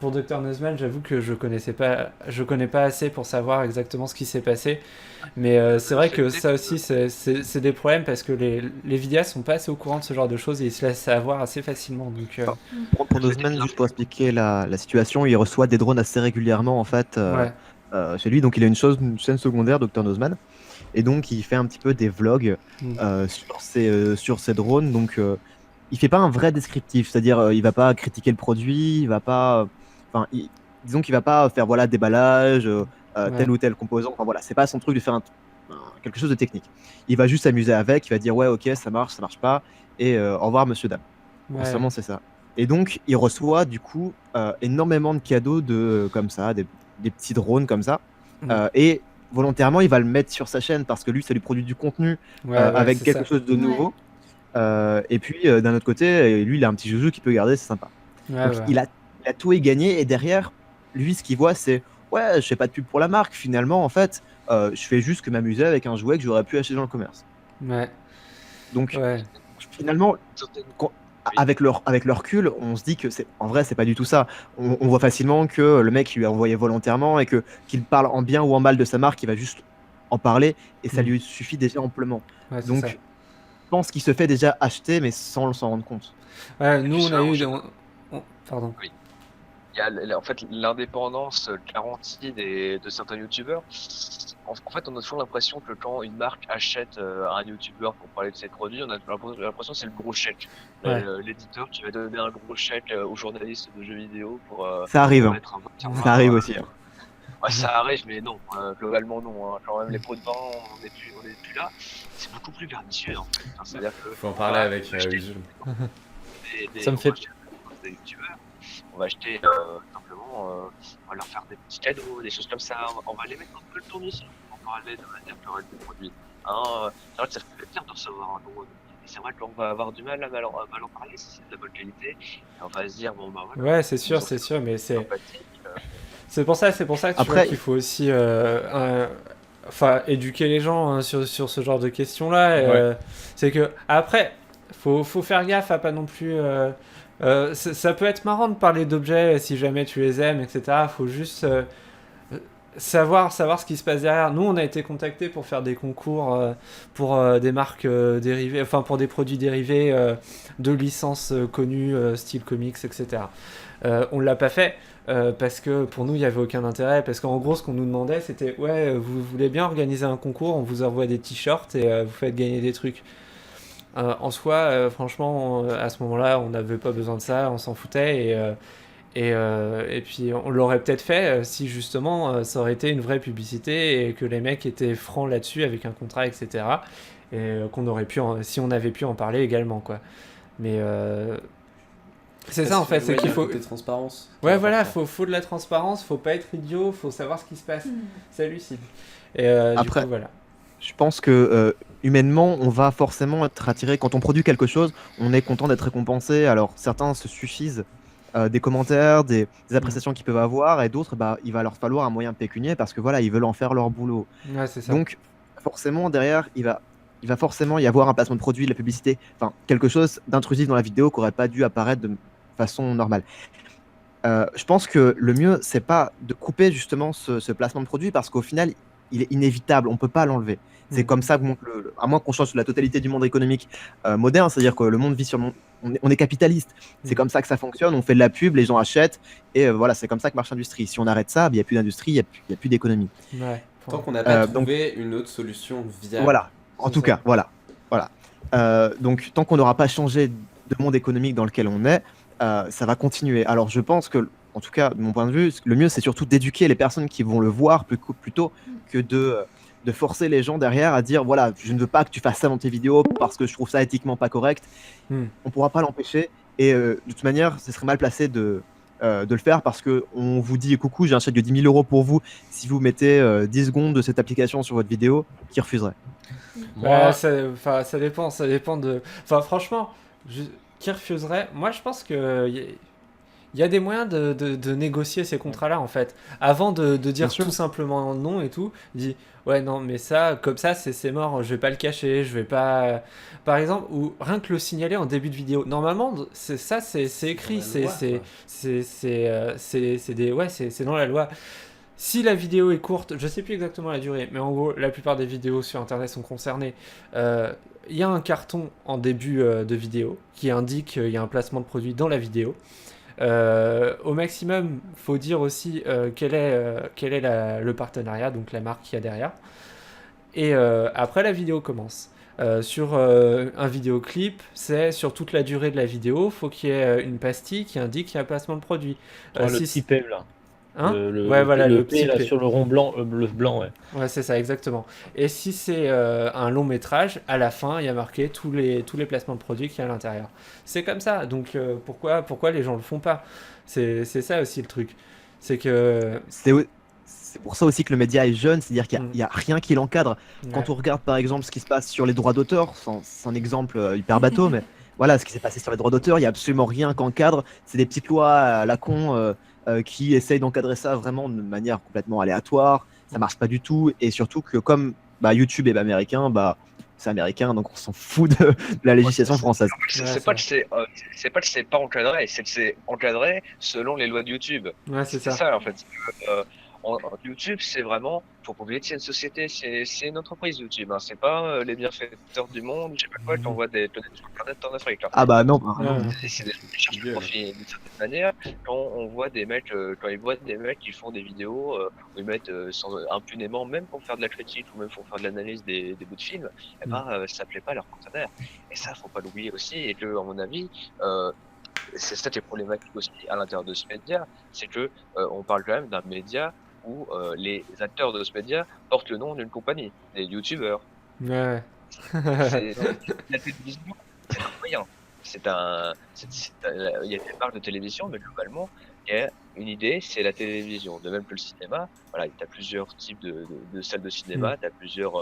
pour Dr Nozman, j'avoue que je connais pas assez pour savoir exactement ce qui s'est passé, mais c'est vrai que ça aussi c'est des problèmes parce que les vidéastes sont pas assez au courant de ce genre de choses et ils se laissent avoir assez facilement. Donc pour Nozman, juste pour expliquer la situation, il reçoit des drones assez régulièrement en fait chez lui, donc il a une chaîne secondaire, Dr Nozman, et donc il fait un petit peu des vlogs sur ses drones, donc il fait pas un vrai descriptif, c'est-à-dire il va pas critiquer le produit, il va pas, disons qu'il va pas faire déballage, tel ou tel composant, enfin voilà, c'est pas son truc de faire quelque chose de technique. Il va juste s'amuser avec, il va dire ouais ok ça marche pas, et au revoir monsieur dame. Vraiment c'est ça. Et donc il reçoit du coup énormément de cadeaux comme ça, des petits drones comme ça, et volontairement il va le mettre sur sa chaîne parce que lui ça lui produit du contenu avec quelque chose de nouveau. Et puis d'un autre côté, lui il a un petit joujou qu'il peut garder, c'est sympa. Donc il a tout est gagné, et derrière lui ce qu'il voit c'est ouais je fais pas de pub pour la marque finalement en fait, je fais juste que m'amuser avec un jouet que j'aurais pu acheter dans le commerce. Donc finalement avec le recul, on se dit que en vrai, c'est pas du tout ça. On voit facilement que le mec, il lui a envoyé volontairement et qu'il parle en bien ou en mal de sa marque, il va juste en parler et ça lui suffit déjà amplement. Ouais, c'est Donc, ça. je pense qu'il se fait déjà acheter, mais sans s'en rendre compte. Ouais, nous, puis on ça, a on eu. sait Pardon. Il y a en fait l'indépendance garantie de certains youtubeurs. En fait, on a toujours l'impression que quand une marque achète un youtubeur pour parler de ses produits, on a l'impression que c'est le gros chèque. Ouais. L'éditeur qui va donner un gros chèque aux journalistes de jeux vidéo pour Ça arrive, hein. mettre un Ça arrive aussi, hein. Ouais, ça arrive, mais non, globalement non. Hein. Quand même, les pots de vin, on est plus là. C'est beaucoup plus pernicieux en fait. Enfin, c'est-à-dire que Faut en parler avec Jules. Ça me fait- des youtubeurs. On va acheter simplement, on va leur faire des petits cadeaux, des choses comme ça. On va les mettre un peu le tournis pour parler de manière correcte des produits. Hein, c'est vrai que ça fait plaisir de recevoir un don. Et c'est vrai qu'on va avoir du mal à mal en parler si c'est de la bonne qualité. Et on va se dire, bon bah voilà. Ouais, c'est sûr, mais c'est. Sympathique, C'est pour ça que tu Après- vois qu'il faut aussi éduquer les gens hein, sur ce genre de questions-là. C'est que après, faut faire gaffe à pas non plus. Ça peut être marrant de parler d'objets si jamais tu les aimes, etc. Faut juste savoir ce qui se passe derrière. Nous, on a été contactés pour faire des concours pour des marques dérivées, enfin pour des produits dérivés de licences connues, style comics, etc. On l'a pas fait. Parce que pour nous il n'y avait aucun intérêt, parce qu'en gros ce qu'on nous demandait c'était ouais vous voulez bien organiser un concours, on vous envoie des t-shirts et vous faites gagner des trucs. En soi franchement à ce moment là on n'avait pas besoin de ça, on s'en foutait et puis on l'aurait peut-être fait si justement ça aurait été une vraie publicité et que les mecs étaient francs là-dessus avec un contrat etc et qu'on aurait pu si on avait pu en parler également quoi. Mais c'est ça en fait, c'est qu'il faut. Côté transparence. Ouais, voilà, faut de la transparence, faut pas être idiot, faut savoir ce qui se passe. Salut Sylvie. Et Après- du coup, voilà. Je pense que humainement, on va forcément être attiré. Quand on produit quelque chose, on est content d'être récompensé. Alors certains se suffisent des commentaires, des appréciations qu'ils peuvent avoir, et d'autres, bah, il va leur falloir un moyen pécunier parce que voilà, ils veulent en faire leur boulot. Ouais, c'est ça. Donc forcément derrière, il va forcément y avoir un placement de produit, de la publicité, enfin quelque chose d'intrusif dans la vidéo qui aurait pas dû apparaître de façon normale. Je pense que le mieux, c'est pas de couper justement ce placement de produit parce qu'au final, il est inévitable, on peut pas l'enlever. C'est comme ça que à moins qu'on change sur la totalité du monde économique moderne, c'est-à-dire que le monde vit sur on est capitaliste. C'est comme ça que ça fonctionne, on fait de la pub, les gens achètent, et voilà, c'est comme ça que marche l'industrie. Si on arrête ça, il n'y a plus d'industrie, il n'y a plus d'économie. Ouais. Tant qu'on n'a pas donc- trouvé une autre solution viable. Voilà, en C'est tout ça. cas, voilà. Donc, tant qu'on n'aura pas changé de monde économique dans lequel on est, ça va continuer. Alors, je pense que, en tout cas, de mon point de vue, le mieux, c'est surtout d'éduquer les personnes qui vont le voir plutôt que de forcer les gens derrière à dire voilà, je ne veux pas que tu fasses ça dans tes vidéos parce que je trouve ça éthiquement pas correct. On pourra pas l'empêcher. Et de toute manière, ce serait mal placé de le faire parce que on vous dit coucou, j'ai un chèque de 10 000 € pour vous si vous mettez 10 secondes de cette application sur votre vidéo, qui refuserait. Ouais, ça dépend de. Enfin, franchement, qui refuserait? Moi, je pense que. Il y a des moyens de négocier ces contrats-là en fait. Avant de dire sûr. tout simplement non et tout, dit ouais non mais ça comme ça c'est mort, je vais pas le cacher, je vais pas par exemple ou rien que le signaler en début de vidéo. Normalement c'est écrit, dans la loi, quoi. c'est dans la loi. Si la vidéo est courte, je sais plus exactement la durée, mais en gros la plupart des vidéos sur internet sont concernées. Il y a un carton en début de vidéo qui indique qu'il y a un placement de produit dans la vidéo. Au maximum, faut dire aussi quel est le partenariat, donc la marque qu'il y a derrière. Et après, la vidéo commence. Sur un vidéoclip, c'est sur toute la durée de la vidéo, faut qu'il y ait une pastille qui indique qu'il y a un placement de produit. Le petit P là. Hein Ouais, voilà, le le P petit là P. sur le rond blanc, le blanc, ouais. Ouais, c'est ça, exactement. Et si c'est un long métrage, à la fin, il y a marqué tous les placements de produits qu'il y a à l'intérieur. C'est comme ça, donc pourquoi les gens le font pas? C'est ça aussi le truc. C'est que... C'est pour ça aussi que le média est jeune, c'est-à-dire qu'il n'y a rien qui l'encadre. Ouais. Quand on regarde par exemple ce qui se passe sur les droits d'auteur, c'est un exemple hyper bateau, mais voilà, ce qui s'est passé sur les droits d'auteur, il n'y a absolument rien qu'encadre. C'est des petites lois à la con qui essayent d'encadrer ça vraiment de manière complètement aléatoire. Ça marche pas du tout, et surtout que comme YouTube est américain, c'est américain, donc on s'en fout de la législation française. C'est pas que c'est pas encadré, c'est que c'est encadré selon les lois de YouTube. Ouais, c'est ça. ça en fait. YouTube, c'est vraiment, faut pas oublier que c'est une société, c'est une entreprise YouTube, hein. C'est pas les bienfaiteurs du monde, je sais pas quoi, qui envoient des planètes sur Internet en Afrique. Là. Ah bah non. C'est des gens qui cherchent le profit d'une certaine manière. Quand on voit des mecs, quand ils voient des mecs qui font des vidéos où ils mettent impunément, même pour faire de la critique ou même pour faire de l'analyse des bouts de films, eh ben, ça plaît pas à leurs partenaires. Et ça, faut pas l'oublier aussi, et que, à mon avis, c'est ça qui est problématique aussi à l'intérieur de ce média, c'est que on parle quand même d'un média où les acteurs de ce média portent le nom d'une compagnie, des youtubeurs. Ouais. La télévision, c'est un moyen. Il y a des marques de télévision, mais globalement, il y a une idée, c'est la télévision. De même que le cinéma, voilà, tu as plusieurs types de salles de cinéma, tu as plusieurs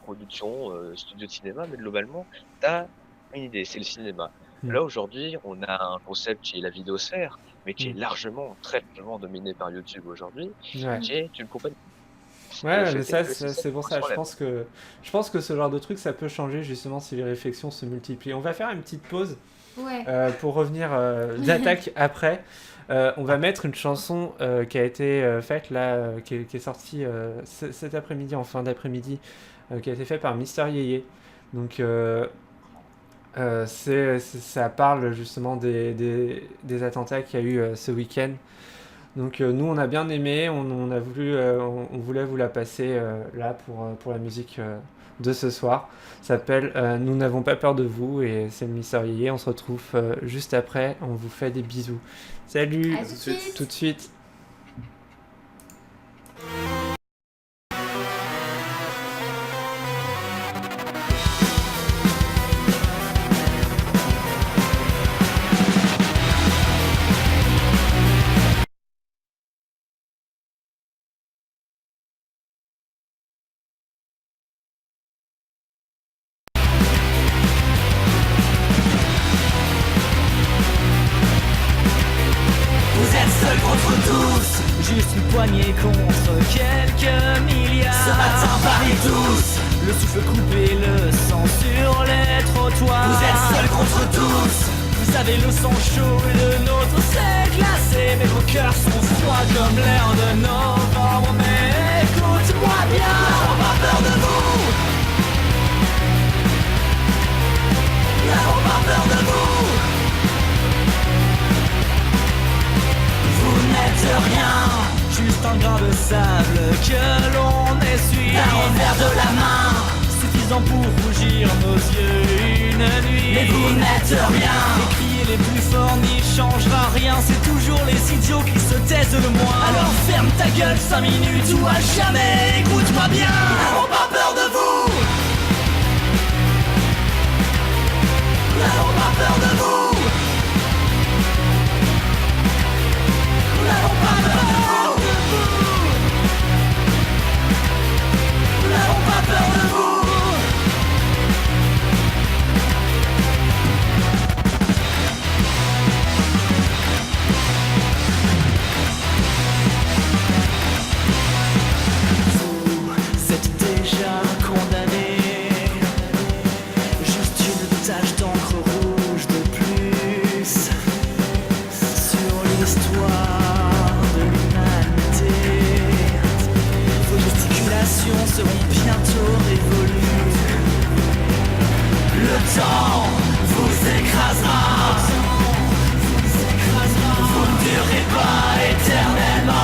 productions, studios de cinéma, mais globalement, tu as une idée, c'est le cinéma. Là, aujourd'hui, on a un concept qui est la vidéosphère, mais qui est largement, très largement dominé par YouTube aujourd'hui, qui est une compagnie. Ouais, mais ça, c'est pour ça. Je pense que ce genre de truc, ça peut changer justement si les réflexions se multiplient. On va faire une petite pause pour revenir d'attaque après. On va mettre une chanson qui a été faite là, qui est sortie cet après-midi, en fin d'après-midi, qui a été faite par Mister Yeye. Donc ça parle justement des attentats qu'il y a eu ce week-end. Donc nous on a bien aimé, on voulait vous la passer là pour la musique de ce soir. Ça s'appelle Nous n'avons pas peur de vous et c'est le Mister Yeye. On se retrouve juste après, on vous fait des bisous. Salut, à tout de suite. Juste une poignée contre quelques milliards. Ce matin Paris tous, le souffle coupé, le sang sur les trottoirs. Vous êtes seuls contre tous. Vous avez le sang chaud et le nôtre s'est glacé. Mais vos cœurs sont froids comme l'air de novembre. Mais écoute-moi bien, n'avons pas peur de vous. N'avons pas peur de vous. Vous n'êtes rien, juste un grain de sable que l'on essuie. Un revers de la main, suffisant pour rougir nos yeux une nuit. Mais vous n'êtes rien, et crier les plus forts n'y changera rien. C'est toujours les idiots qui se taisent le moins. Alors ferme ta gueule 5 minutes ou à jamais. Écoute-moi bien, nous n'avons pas peur de vous. Nous n'avons pas peur de vous. Nous n'avons pas peur de vous. Nous n'avons pas peur de vous. Vous êtes déjà condamné. Juste une tache d'encre rouge de plus sur l'histoire de l'humanité. Vos gesticulations seront bientôt révolues. Le temps vous écrasera. Vous ne durez pas éternellement.